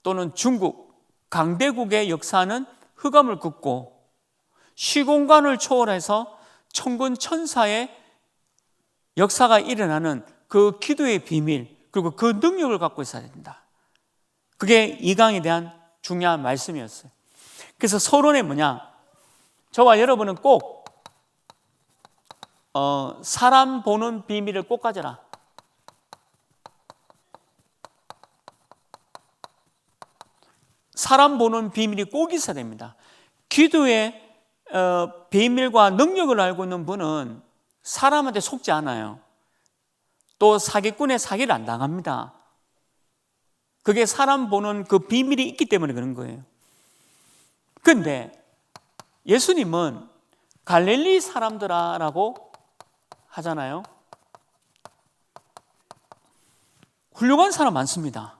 [SPEAKER 3] 또는 중국, 강대국의 역사는 흑암을 긋고 시공간을 초월해서 천군 천사의 역사가 일어나는 그 기도의 비밀, 그리고 그 능력을 갖고 있어야 된다. 그게 이 강에 대한 중요한 말씀이었어요. 그래서 서론에 뭐냐, 저와 여러분은 꼭 사람 보는 비밀을 꼭 가져라. 사람 보는 비밀이 꼭 있어야 됩니다. 기도의 비밀과 능력을 알고 있는 분은 사람한테 속지 않아요. 또 사기꾼의 사기를 안 당합니다. 그게 사람 보는 그 비밀이 있기 때문에 그런 거예요. 그런데 예수님은 갈릴리 사람들아라고 하잖아요. 훌륭한 사람 많습니다.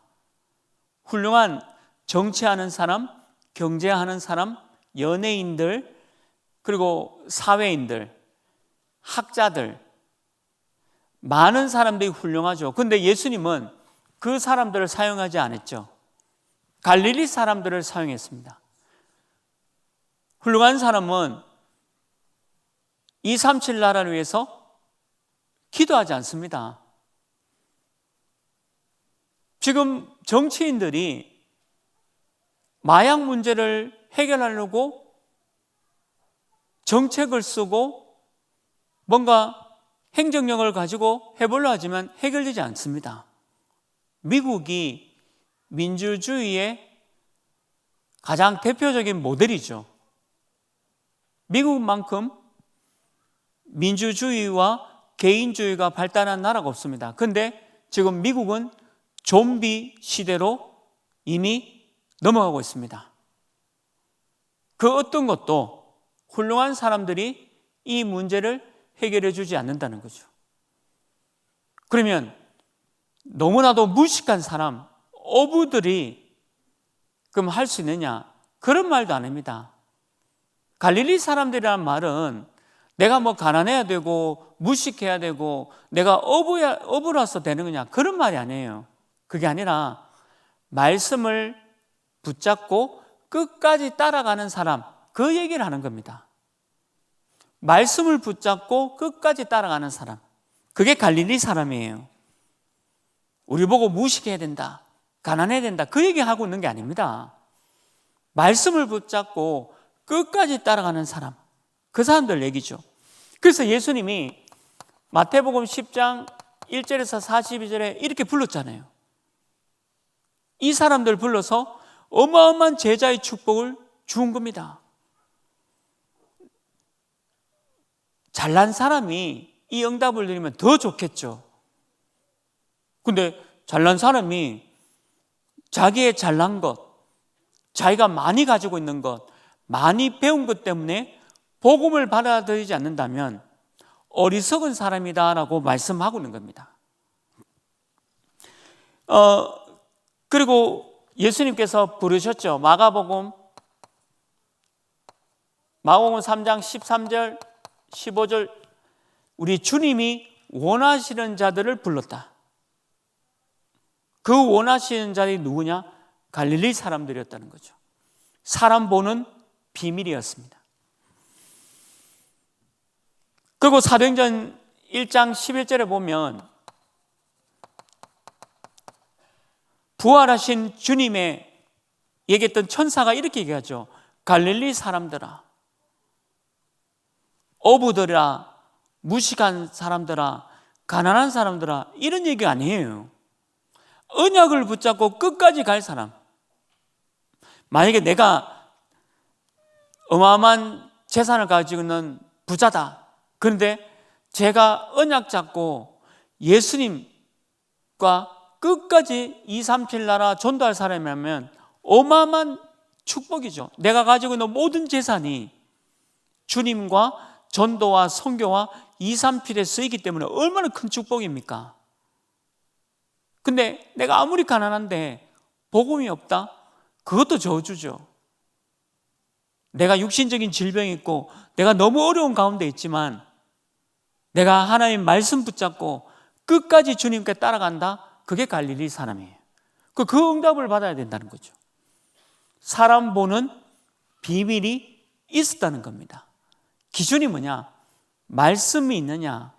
[SPEAKER 3] 훌륭한 정치하는 사람, 경제하는 사람, 연예인들, 그리고 사회인들, 학자들, 많은 사람들이 훌륭하죠. 그런데 예수님은 그 사람들을 사용하지 않았죠. 갈릴리 사람들을 사용했습니다. 훌륭한 사람은 237 나라를 위해서 기도하지 않습니다. 지금 정치인들이 마약 문제를 해결하려고 정책을 쓰고 뭔가 행정력을 가지고 해보려 하지만 해결되지 않습니다. 미국이 민주주의의 가장 대표적인 모델이죠. 미국만큼 민주주의와 개인주의가 발달한 나라가 없습니다. 그런데 지금 미국은 좀비 시대로 이미 넘어가고 있습니다. 그 어떤 것도 훌륭한 사람들이 이 문제를 해결해 주지 않는다는 거죠. 그러면 너무나도 무식한 사람, 어부들이 그럼 할 수 있느냐? 그런 말도 안 합니다. 갈릴리 사람들이라는 말은 내가 뭐 가난해야 되고 무식해야 되고 내가 어부라서 되는 거냐? 그런 말이 아니에요. 그게 아니라 말씀을 붙잡고 끝까지 따라가는 사람, 그 얘기를 하는 겁니다. 말씀을 붙잡고 끝까지 따라가는 사람, 그게 갈릴리 사람이에요. 우리 보고 무식해야 된다, 가난해야 된다, 그 얘기하고 있는 게 아닙니다. 말씀을 붙잡고 끝까지 따라가는 사람, 그 사람들 얘기죠. 그래서 예수님이 마태복음 10장 1절에서 42절에 이렇게 불렀잖아요. 이 사람들 불러서 어마어마한 제자의 축복을 주은 겁니다. 잘난 사람이 이 응답을 드리면 더 좋겠죠. 근데 잘난 사람이 자기의 잘난 것, 자기가 많이 가지고 있는 것, 많이 배운 것 때문에 복음을 받아들이지 않는다면 어리석은 사람이다라고 말씀하고 있는 겁니다. 그리고 예수님께서 부르셨죠. 마가복음 3장 13절 15절, 우리 주님이 원하시는 자들을 불렀다. 그 원하시는 자들이 누구냐? 갈릴리 사람들이었다는 거죠. 사람 보는 비밀이었습니다. 그리고 사도행전 1장 11절에 보면 부활하신 주님의 얘기했던 천사가 이렇게 얘기하죠. 갈릴리 사람들아, 어부들아, 무식한 사람들아, 가난한 사람들아, 이런 얘기 아니에요. 언약을 붙잡고 끝까지 갈 사람. 만약에 내가 어마어마한 재산을 가지고 있는 부자다. 그런데 제가 언약 잡고 예수님과 끝까지 237 나라 전도할 사람이라면 어마어마한 축복이죠. 내가 가지고 있는 모든 재산이 주님과 전도와 선교와 2, 3필에 쓰이기 때문에 얼마나 큰 축복입니까? 근데 내가 아무리 가난한데 복음이 없다? 그것도 저주죠. 내가 육신적인 질병이 있고 내가 너무 어려운 가운데 있지만 내가 하나님 말씀 붙잡고 끝까지 주님께 따라간다? 그게 갈릴리 사람이에요. 그 응답을 받아야 된다는 거죠. 사람 보는 비밀이 있었다는 겁니다. 기준이 뭐냐? 말씀이 있느냐?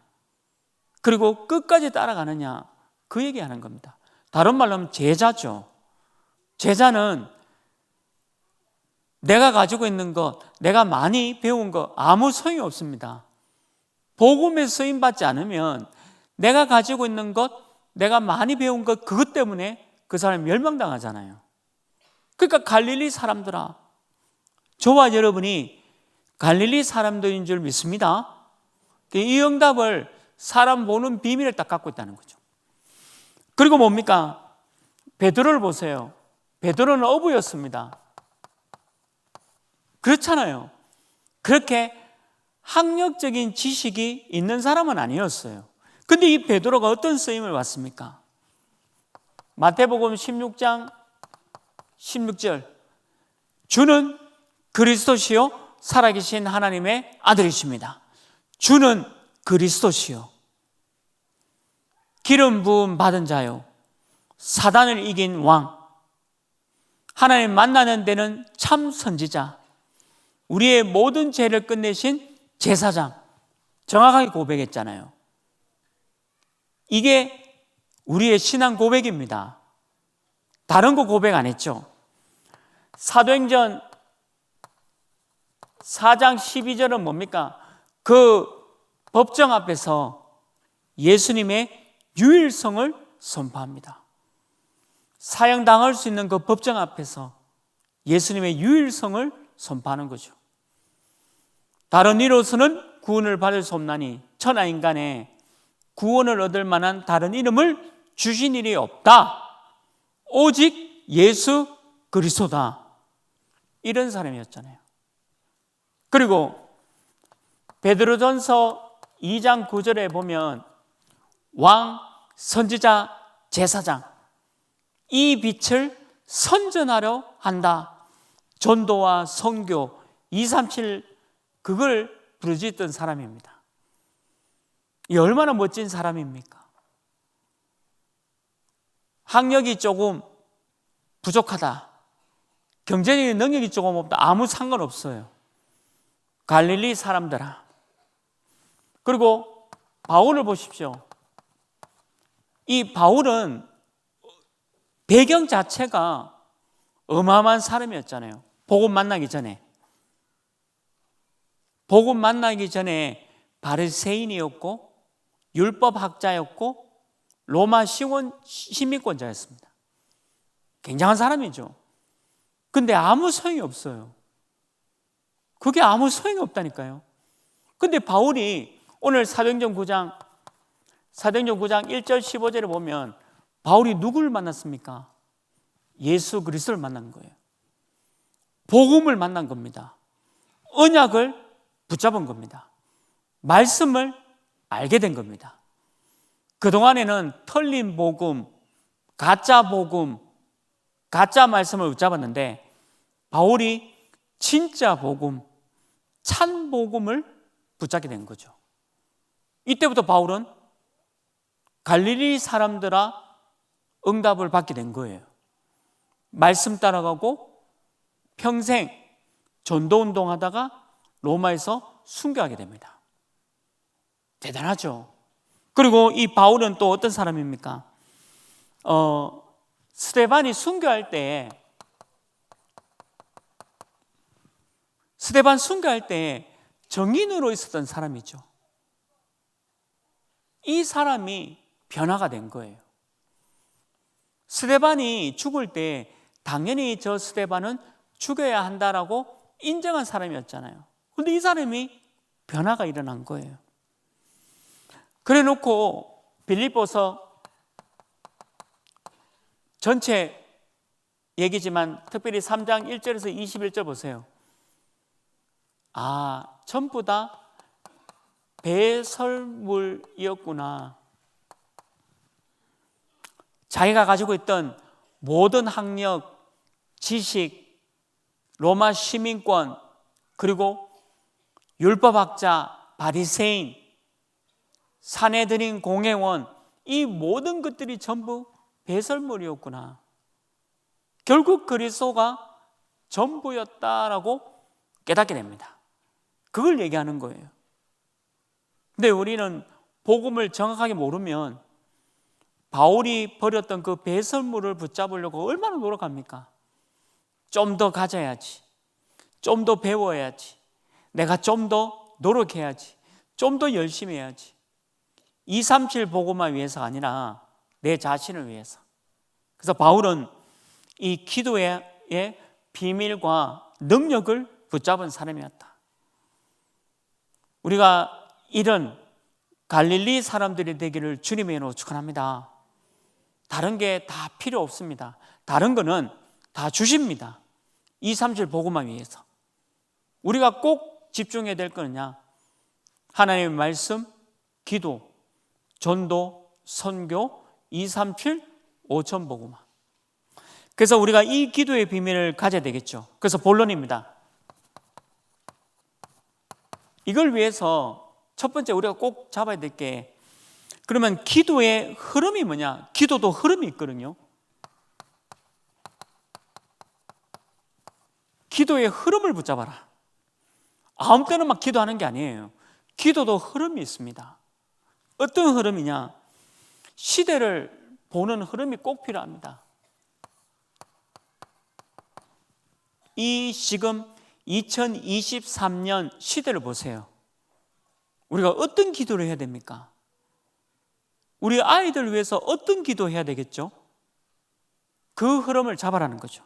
[SPEAKER 3] 그리고 끝까지 따라가느냐? 그 얘기하는 겁니다. 다른 말로 하면 제자죠. 제자는 내가 가지고 있는 것, 내가 많이 배운 것 아무 소용이 없습니다. 복음에 쓰임받지 않으면 내가 가지고 있는 것, 내가 많이 배운 것 그것 때문에 그 사람이 멸망당하잖아요. 그러니까 갈릴리 사람들아, 저와 여러분이 갈릴리 사람들인 줄 믿습니다. 이 응답을 사람 보는 비밀을 딱 갖고 있다는 거죠. 그리고 뭡니까? 베드로를 보세요. 베드로는 어부였습니다. 그렇잖아요. 그렇게 학력적인 지식이 있는 사람은 아니었어요. 근데 이 베드로가 어떤 쓰임을 받습니까? 마태복음 16장 16절, 주는 그리스도시요 살아계신 하나님의 아들이십니다. 주는 그리스도시요 기름 부음 받은 자요 사단을 이긴 왕, 하나님 만나는 데는 참 선지자, 우리의 모든 죄를 끝내신 제사장. 정확하게 고백했잖아요. 이게 우리의 신앙 고백입니다. 다른 거 고백 안 했죠. 사도행전 4장 12절은 뭡니까? 그 법정 앞에서 예수님의 유일성을 선포합니다. 사형당할 수 있는 그 법정 앞에서 예수님의 유일성을 선포하는 거죠. 다른 이로서는 구원을 받을 수 없나니 천하인간에 구원을 얻을 만한 다른 이름을 주신 일이 없다. 오직 예수 그리스도다. 이런 사람이었잖아요. 그리고 베드로전서 2장 9절에 보면 왕, 선지자, 제사장, 이 빛을 선전하려 한다. 전도와 선교 237 그걸 부르짖던 사람입니다. 이 얼마나 멋진 사람입니까? 학력이 조금 부족하다, 경제적인 능력이 조금 없다, 아무 상관없어요. 갈릴리 사람들아. 그리고 바울을 보십시오. 이 바울은 배경 자체가 어마어마한 사람이었잖아요. 복음 만나기 전에 바리새인이었고 율법학자였고 로마 시민권자였습니다. 굉장한 사람이죠. 근데 아무 소용이 없어요. 그게 아무 소용이 없다니까요. 근데 바울이 오늘 사도행전 9장 1절 15절에 보면 바울이 누구를 만났습니까? 예수 그리스도를 만난 거예요. 복음을 만난 겁니다. 언약을 붙잡은 겁니다. 말씀을 알게 된 겁니다. 그동안에는 틀린 복음, 가짜 복음, 가짜 말씀을 붙잡았는데 바울이 진짜 복음, 참 복음을 붙잡게 된 거죠. 이때부터 바울은 갈릴리 사람들아 응답을 받게 된 거예요. 말씀 따라가고 평생 전도운동 하다가 로마에서 순교하게 됩니다. 대단하죠. 그리고 이 바울은 또 어떤 사람입니까? 스데반이 순교할 때 정인으로 있었던 사람이죠. 이 사람이 변화가 된 거예요. 스데반이 죽을 때 당연히 저 스데반은 죽여야 한다라고 인정한 사람이었잖아요. 그런데 이 사람이 변화가 일어난 거예요. 그래 놓고 빌립보서 전체 얘기지만 특별히 3장 1절에서 21절 보세요. 전부 다 배설물이었구나. 자기가 가지고 있던 모든 학력, 지식, 로마 시민권, 그리고 율법학자, 바리새인, 산헤드린 공회원, 이 모든 것들이 전부 배설물이었구나. 결국 그리스도가 전부였다라고 깨닫게 됩니다. 그걸 얘기하는 거예요. 근데 우리는 복음을 정확하게 모르면 바울이 버렸던 그 배설물을 붙잡으려고 얼마나 노력합니까? 좀 더 가져야지, 좀 더 배워야지, 내가 좀 더 노력해야지, 좀 더 열심히 해야지. 237 복음만 위해서가 아니라 내 자신을 위해서. 그래서 바울은 이 기도의 비밀과 능력을 붙잡은 사람이었다. 우리가 이런 갈릴리 사람들이 되기를 주님의 이름으로 축원합니다. 다른 게 다 필요 없습니다. 다른 거는 다 주십니다. 237 복음만 위해서. 우리가 꼭 집중해야 될 거는요, 하나님의 말씀, 기도, 전도, 선교, 237 5천 복음화. 그래서 우리가 이 기도의 비밀을 가져야 되겠죠. 그래서 본론입니다. 이걸 위해서 첫 번째 우리가 꼭 잡아야 될 게, 그러면 기도의 흐름이 뭐냐? 기도도 흐름이 있거든요. 기도의 흐름을 붙잡아라. 아무 때나 막 기도하는 게 아니에요. 기도도 흐름이 있습니다. 어떤 흐름이냐? 시대를 보는 흐름이 꼭 필요합니다. 이 지금 2023년 시대를 보세요. 우리가 어떤 기도를 해야 됩니까? 우리 아이들 위해서 어떤 기도해야 되겠죠? 그 흐름을 잡아라는 거죠.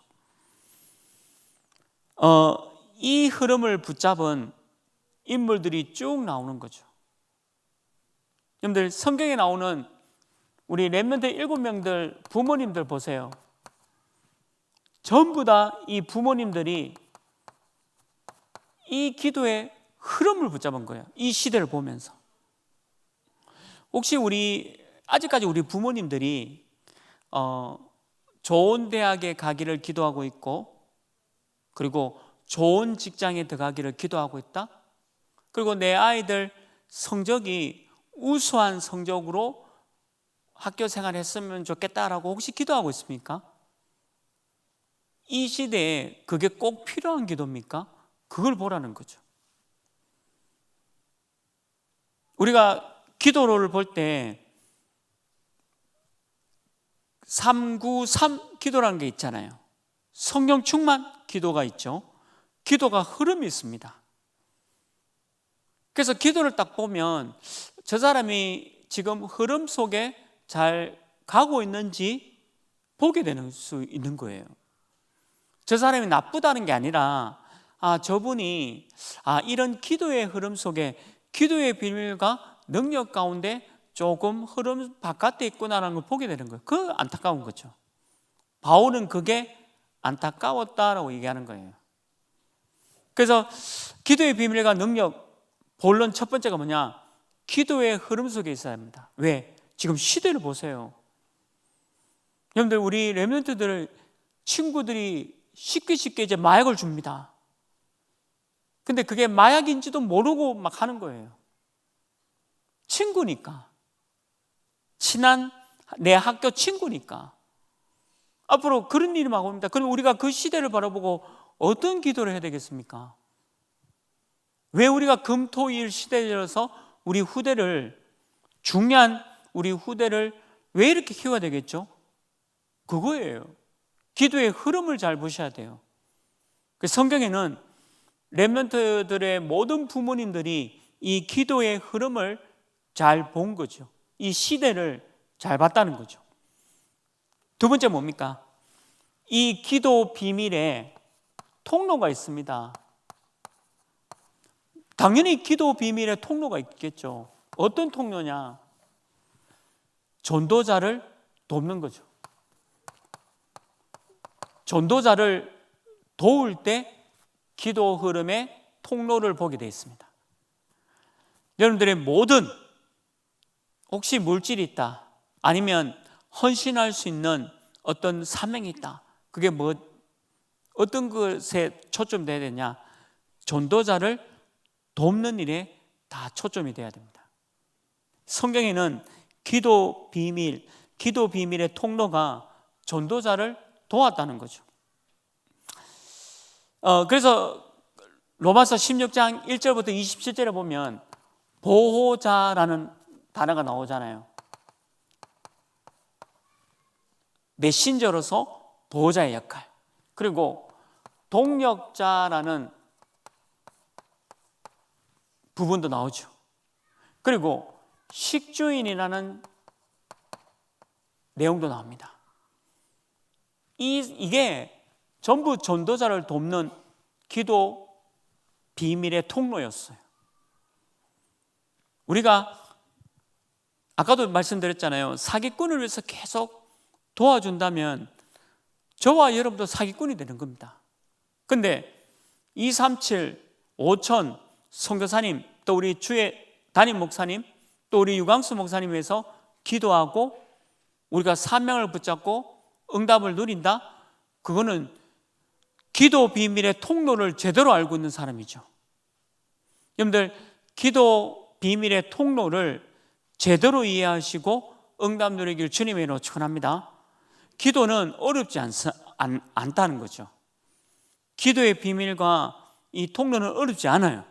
[SPEAKER 3] 이 흐름을 붙잡은 인물들이 쭉 나오는 거죠. 여러분들, 성경에 나오는 우리 렘넌트 7명들 부모님들 보세요. 전부 다 이 부모님들이 이 기도의 흐름을 붙잡은 거예요. 이 시대를 보면서. 혹시 아직까지 우리 부모님들이 좋은 대학에 가기를 기도하고 있고, 그리고 좋은 직장에 들어가기를 기도하고 있다? 그리고 내 아이들 성적이 우수한 성적으로 학교 생활했으면 좋겠다라고 혹시 기도하고 있습니까? 이 시대에 그게 꼭 필요한 기도입니까? 그걸 보라는 거죠. 우리가 기도를 볼 때 393 기도라는 게 있잖아요. 성령 충만 기도가 있죠. 기도가 흐름이 있습니다. 그래서 기도를 딱 보면 저 사람이 지금 흐름 속에 잘 가고 있는지 보게 되는 수 있는 거예요. 저 사람이 나쁘다는 게 아니라 저분이 이런 기도의 흐름 속에 기도의 비밀과 능력 가운데 조금 흐름 바깥에 있구나라는 걸 보게 되는 거예요. 그 안타까운 거죠. 바울은 그게 안타까웠다라고 얘기하는 거예요. 그래서 기도의 비밀과 능력, 본론 첫 번째가 뭐냐? 기도의 흐름 속에 있어야 합니다. 왜? 지금 시대를 보세요. 여러분들, 우리 렘넌트들 친구들이 쉽게 이제 마약을 줍니다. 근데 그게 마약인지도 모르고 막 하는 거예요. 친구니까. 친한 내 학교 친구니까. 앞으로 그런 일이 막 옵니다. 그럼 우리가 그 시대를 바라보고 어떤 기도를 해야 되겠습니까? 왜 우리가 금토일 시대여서 우리 후대를, 중요한 우리 후대를 왜 이렇게 키워야 되겠죠? 그거예요. 기도의 흐름을 잘 보셔야 돼요. 성경에는 렘넌트들의 모든 부모님들이 이 기도의 흐름을 잘 본 거죠. 이 시대를 잘 봤다는 거죠. 두 번째 뭡니까? 이 기도 비밀에 통로가 있습니다. 당연히 기도 비밀에 통로가 있겠죠. 어떤 통로냐? 전도자를 돕는 거죠. 전도자를 도울 때 기도 흐름의 통로를 보게 되어 있습니다. 여러분들의 모든 혹시 물질이 있다, 아니면 헌신할 수 있는 어떤 사명이 있다, 그게 어떤 것에 초점돼야 되냐? 전도자를 돕는 일에 다 초점이 돼야 됩니다. 성경에는 기도 비밀의 통로가 전도자를 도왔다는 거죠. 그래서 로마서 16장 1절부터 27절에 보면 보호자라는 단어가 나오잖아요. 메신저로서 보호자의 역할, 그리고 동력자라는 부분도 나오죠. 그리고 식주인이라는 내용도 나옵니다. 이게 전부 전도자를 돕는 기도 비밀의 통로였어요. 우리가 아까도 말씀드렸잖아요. 사기꾼을 위해서 계속 도와준다면 저와 여러분도 사기꾼이 되는 겁니다. 근데 237, 5000 선교사님, 또 우리 주의 담임 목사님, 또 우리 유광수 목사님 위해서 기도하고 우리가 사명을 붙잡고 응답을 누린다? 그거는 기도 비밀의 통로를 제대로 알고 있는 사람이죠. 여러분들, 기도 비밀의 통로를 제대로 이해하시고 응답 누리길 주님의 이름으로 축원합니다. 기도는 어렵지 않다는 거죠. 기도의 비밀과 이 통로는 어렵지 않아요.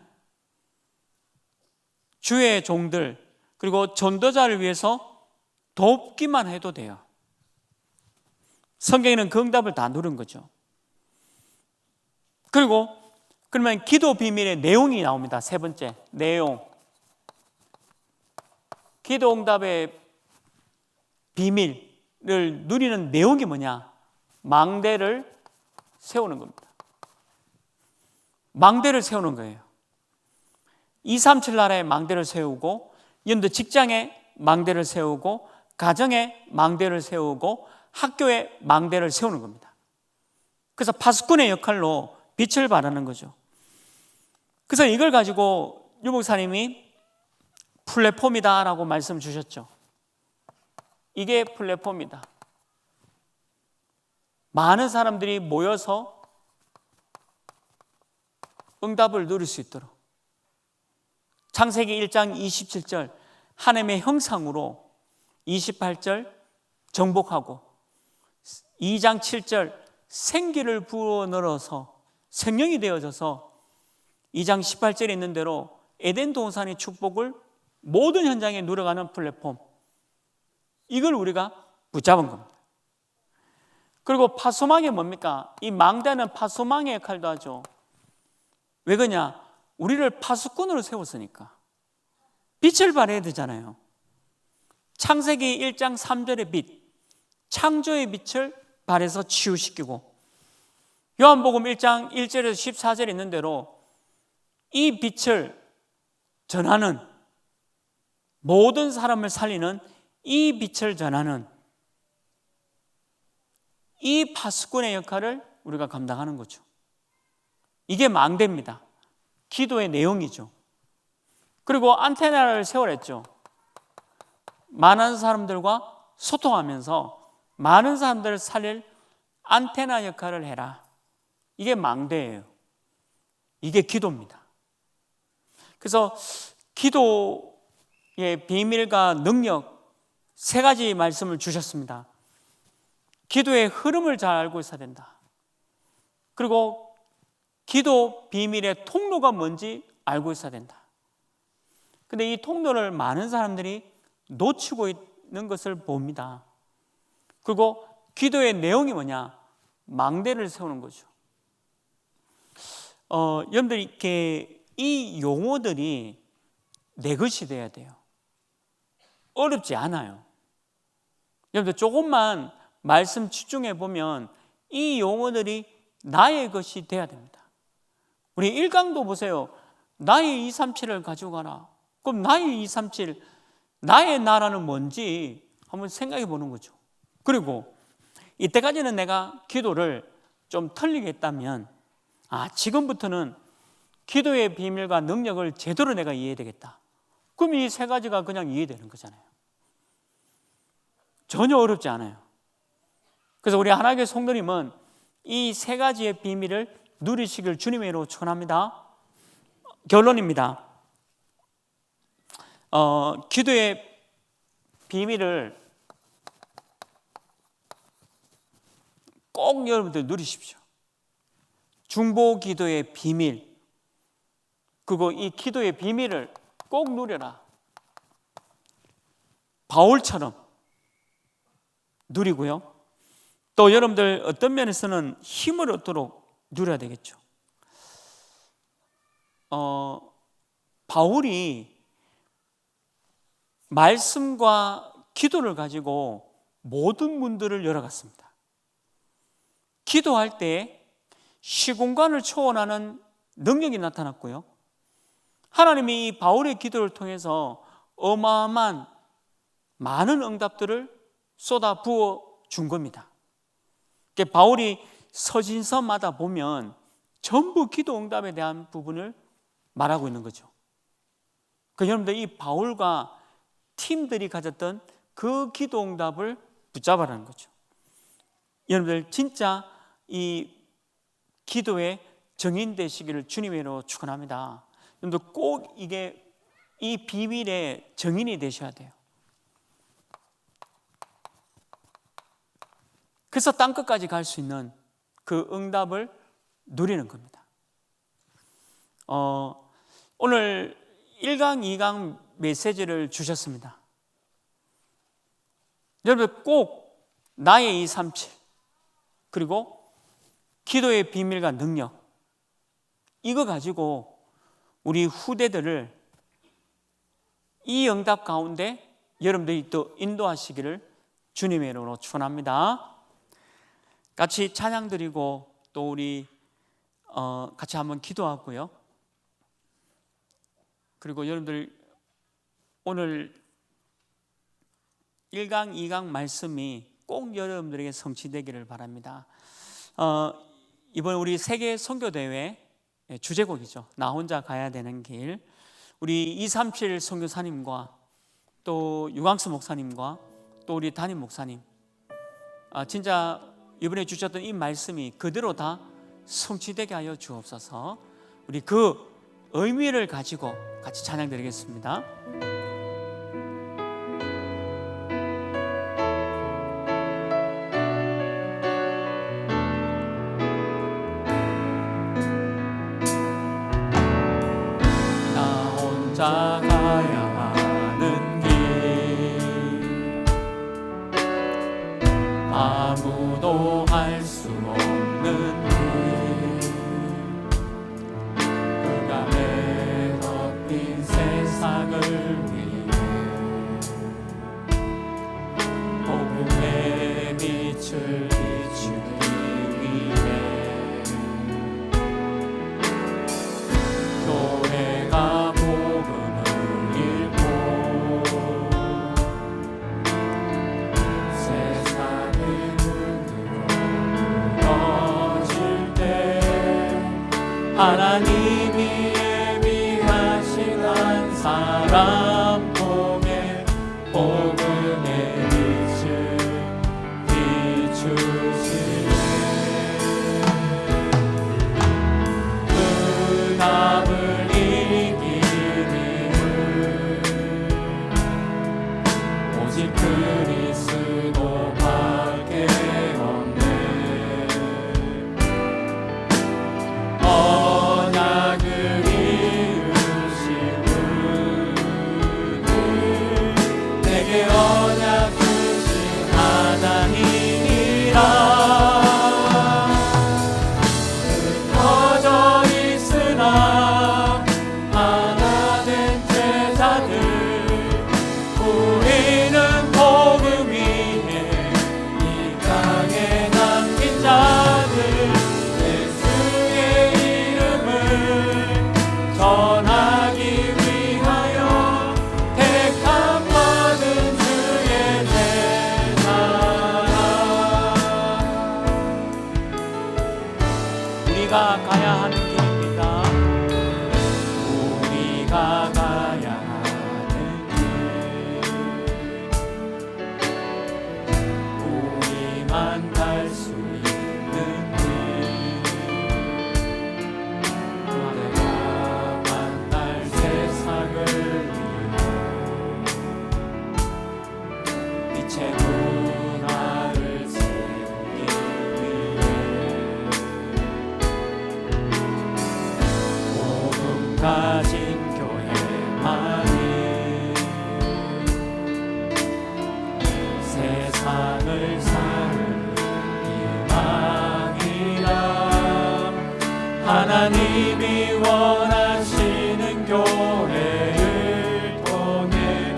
[SPEAKER 3] 주의 종들, 그리고 전도자를 위해서 돕기만 해도 돼요. 성경에는 그 응답을 다 누른 거죠. 그리고 그러면 기도 비밀의 내용이 나옵니다. 세 번째 내용, 기도 응답의 비밀을 누리는 내용이 뭐냐? 망대를 세우는 겁니다. 망대를 세우는 거예요. 237 나라에 망대를 세우고, 여러분들 직장에 망대를 세우고, 가정에 망대를 세우고, 학교에 망대를 세우는 겁니다. 그래서 파수꾼의 역할로 빛을 발하는 거죠. 그래서 이걸 가지고 유 목사님이 플랫폼이다 라고 말씀 주셨죠. 이게 플랫폼이다. 많은 사람들이 모여서 응답을 누릴 수 있도록. 창세기 1장 27절 하나님의 형상으로 28절 정복하고, 2장 7절 생기를 부어 넣어서 생명이 되어져서 2장 18절에 있는 대로 에덴 동산의 축복을 모든 현장에 누려가는 플랫폼, 이걸 우리가 붙잡은 겁니다. 그리고 파수망이 뭡니까? 이 망대는 파수망의 역할도 하죠. 왜 그러냐? 우리를 파수꾼으로 세웠으니까 빛을 발해야 되잖아요. 창세기 1장 3절의 빛, 창조의 빛을 발해서 치유시키고, 요한복음 1장 1절에서 14절에 있는 대로 이 빛을 전하는, 모든 사람을 살리는 이 빛을 전하는 이 파수꾼의 역할을 우리가 감당하는 거죠. 이게 망대입니다. 기도의 내용이죠. 그리고 안테나를 세우랬죠. 많은 사람들과 소통하면서 많은 사람들을 살릴 안테나 역할을 해라. 이게 망대예요. 이게 기도입니다. 그래서 기도의 비밀과 능력 세 가지 말씀을 주셨습니다. 기도의 흐름을 잘 알고 있어야 된다. 그리고 기도 비밀의 통로가 뭔지 알고 있어야 된다. 근데 이 통로를 많은 사람들이 놓치고 있는 것을 봅니다. 그리고 기도의 내용이 뭐냐? 망대를 세우는 거죠. 여러분들 이렇게 이 용어들이 내 것이 돼야 돼요. 어렵지 않아요. 여러분들 조금만 말씀 집중해 보면 이 용어들이 나의 것이 돼야 됩니다. 우리 1강도 보세요. 나의 237을 가지고 가라. 그럼 나의 237, 나의 나라는 뭔지 한번 생각해 보는 거죠. 그리고 이때까지는 내가 기도를 좀 틀리게 했다면, 지금부터는 기도의 비밀과 능력을 제대로 내가 이해해야 되겠다. 그럼 이 세 가지가 그냥 이해되는 거잖아요. 전혀 어렵지 않아요. 그래서 우리 하나님의 성도님은 이 세 가지의 비밀을 누리시길 주님의 이름으로 축원합니다. 결론입니다. 기도의 비밀을 꼭 여러분들 누리십시오. 중보 기도의 비밀, 그리고 이 기도의 비밀을 꼭 누려라. 바울처럼 누리고요. 또 여러분들 어떤 면에서는 힘을 얻도록 누려야 되겠죠. 바울이 말씀과 기도를 가지고 모든 문들을 열어갔습니다. 기도할 때 시공간을 초월하는 능력이 나타났고요. 하나님이 이 바울의 기도를 통해서 어마어마한 많은 응답들을 쏟아 부어 준 겁니다. 바울이 서신서마다 보면 전부 기도 응답에 대한 부분을 말하고 있는 거죠. 여러분들 이 바울과 팀들이 가졌던 그 기도 응답을 붙잡아라는 거죠. 여러분들 진짜 이 기도의 정인 되시기를 주님의 이름으로 축원합니다. 여러분들 꼭 이게 이 비밀의 정인이 되셔야 돼요. 그래서 땅끝까지 갈 수 있는 그 응답을 누리는 겁니다. 오늘 1강, 2강 메시지를 주셨습니다. 여러분 꼭 나의 237 그리고 기도의 비밀과 능력, 이거 가지고 우리 후대들을 이 응답 가운데 여러분들이 또 인도하시기를 주님의 이름으로 축원합니다. 같이 찬양 드리고 또 우리 같이 한번 기도하고요. 그리고 여러분들 오늘 1강, 2강 말씀이 꼭 여러분들에게 성취되기를 바랍니다. 이번 우리 세계 선교대회 주제곡이죠. 나 혼자 가야 되는 길. 우리 237 선교사님과 또 유광수 목사님과 또 우리 담임 목사님, 진짜 이번에 주셨던 이 말씀이 그대로 다 성취되게 하여 주옵소서. 우리 그 의미를 가지고 같이 찬양 드리겠습니다.
[SPEAKER 2] 나 혼자 가야 하는 길, 아무도 할 수 없는 길, 그가 내덮인 세상을 위해 복음의 빛을 비추기 위해 교회가 복음을 읽고 세상을 무너질 때 하나님이 예비하신 한 사람 통해 복음의 빛을 비추시네. 그 답을 이기는 오직 그리스도밖에 없네. 언약을 이루신 분은 내게 언약 주신 하나님이라. 흩어져 있으나 하나 된 제자들, 우리는 복음 위에 이 땅에 남긴 자들, 예수의 이름을 전하기 위하여 택함 받은 주의 제자라. 우리가 가야 하는 길입니다. 우리가 가야 하는 가진 교회만이 세상을 사는 희망이라. 하나님이 원하시는 교회를 통해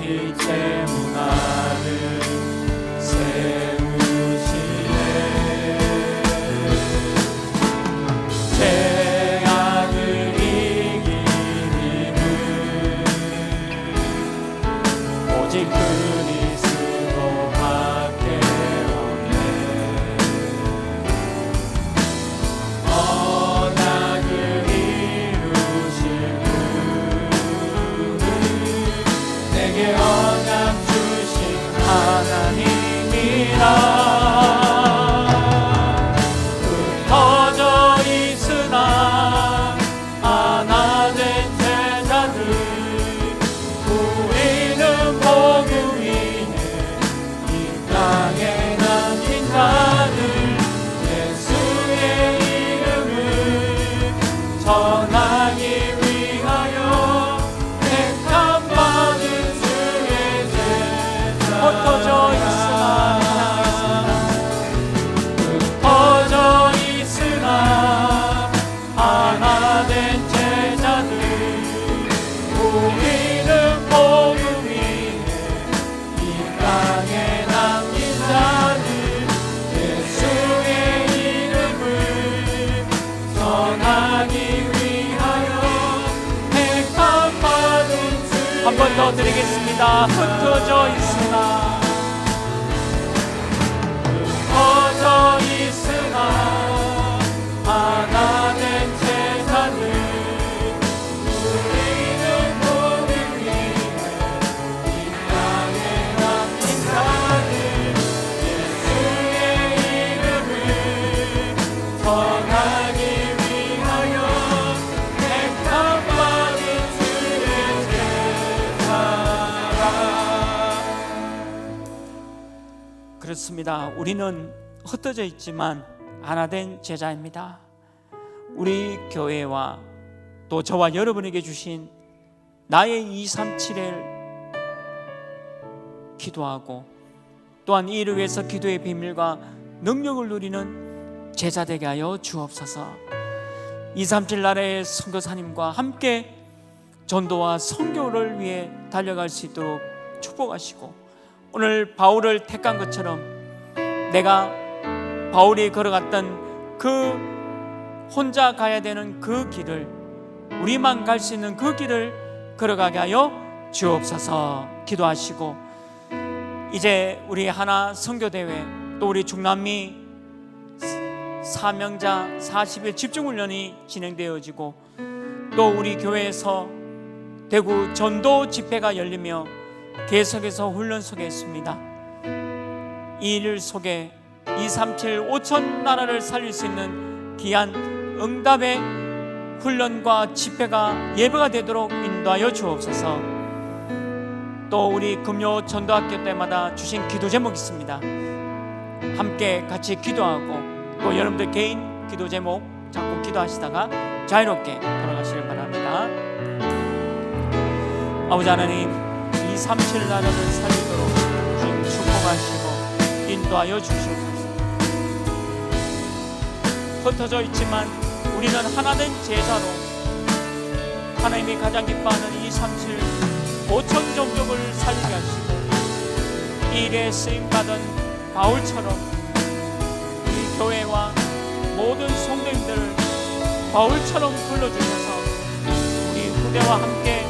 [SPEAKER 2] 빛의 문화를 세우시네. 죄악을 이긴 힘은 오직 그리스도밖에 없네. 언약을 이루실 분은 내게 언약 주신 하나님이라. 흩어져 있으나 하나 된 제자들 우리는 복음 위에 이 땅에 남긴 자들 예수의 이름을 전하기 위하여 택함 받은 주의 제자. 흩어져 있으나 흩어져 있으나 하나 된 제자들 우리는 복음 위에 이 땅에 남긴 자들 예수의 이름을 전하기 위하여 택함 받은 주. 한 번 더 드리겠습니다. 흩어져 있으나 흩어져 있으나 하나 된 제자들 우리는 복음 위에 이 땅에 남긴 자들 예수의 이름을 전하기 위하여 택함 받은 주의 제자라. 그렇습니다. 우리는 흩어져 있지만 하나 된 제자입니다. 우리 교회와 또 저와 여러분에게 주신 나의 237을 기도하고 또한 이 일을 위해서 기도의 비밀과 능력을 누리는 제자 되게 하여 주옵소서. 237 나라의 선교사님과 함께 전도와 선교를 위해 달려갈 수 있도록 축복하시고, 오늘 바울을 택한 것처럼 내가 바울이 걸어갔던 그 혼자 가야 되는 그 길을, 우리만 갈 수 있는 그 길을 걸어가게 하여 주옵소서. 기도하시고, 이제 우리 하나 선교대회 또 우리 중남미 사명자 40일 집중훈련이 진행되어지고, 또 우리 교회에서 대구 전도 집회가 열리며 계속해서 훈련 속에 있습니다. 이 일 속에 237 5천 나라를 살릴 수 있는 귀한 응답의 훈련과 집회가 예배가 되도록 인도하여 주옵소서. 또 우리 금요 전도학교 때마다 주신 기도 제목이 있습니다. 함께 같이 기도하고 또 여러분들 개인 기도 제목 자꾸 기도하시다가 자유롭게 돌아가시길 바랍니다. 아버지 하나님, 237 나라를 살리도록 주님 축복하시고 인도하여 주시옵소서. 흩어져 있지만 우리는 하나된 제자로 하나님이 가장 기뻐하는 237 5천 종족을 살리게 하시고, 이 일에 쓰임받은 바울처럼 우리 교회와 모든 성도님들을 바울처럼 불러주셔서 우리 후대와 함께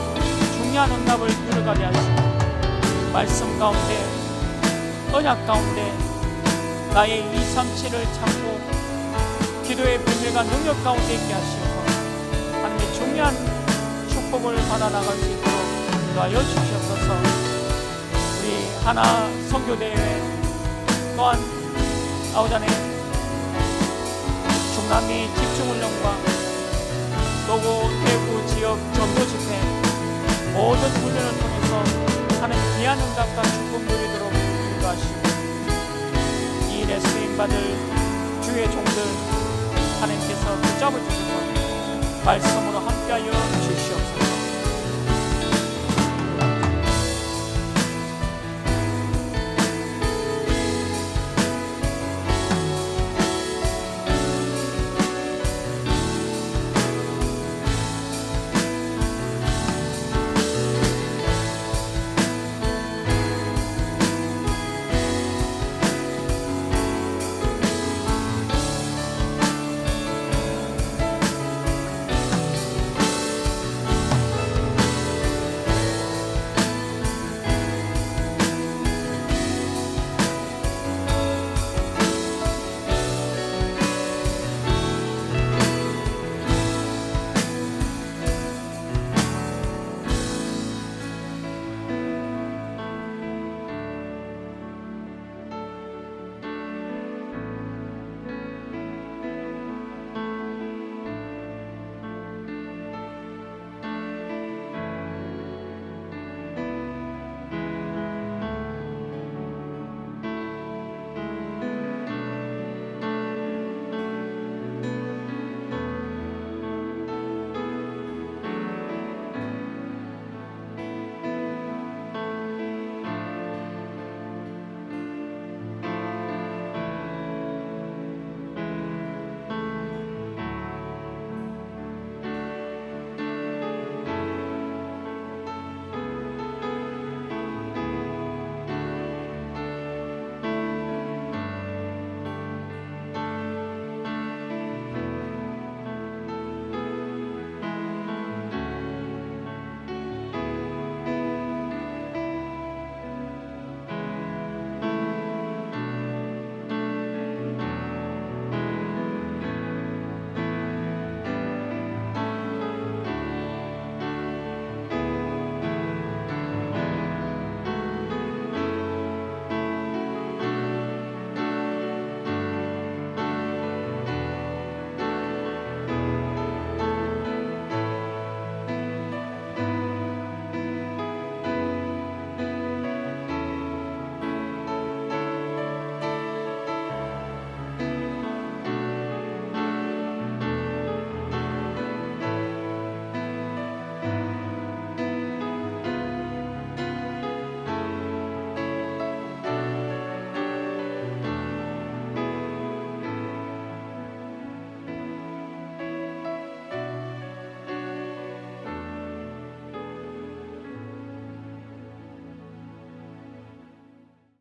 [SPEAKER 2] 중요한 응답을 이루어가게 하시고, 말씀 가운데 언약 가운데 나의 237을 찾고 기도의 비밀과 능력 가운데 있게 하시고 하나님의 중요한 축복을 받아 나갈 수 있도록 인도하여 주시옵소서. 우리 하나 선교대회 또한 아우자네 중남미 집중훈련과 또 대구 지역 전도 집회 모든 훈련을 통해서 하나님 귀한 응답과 축복 누리도록 인도하시고, 이 일에 쓰임받을 주의 종들 하나님께서 붙잡아 주셔서 말씀으로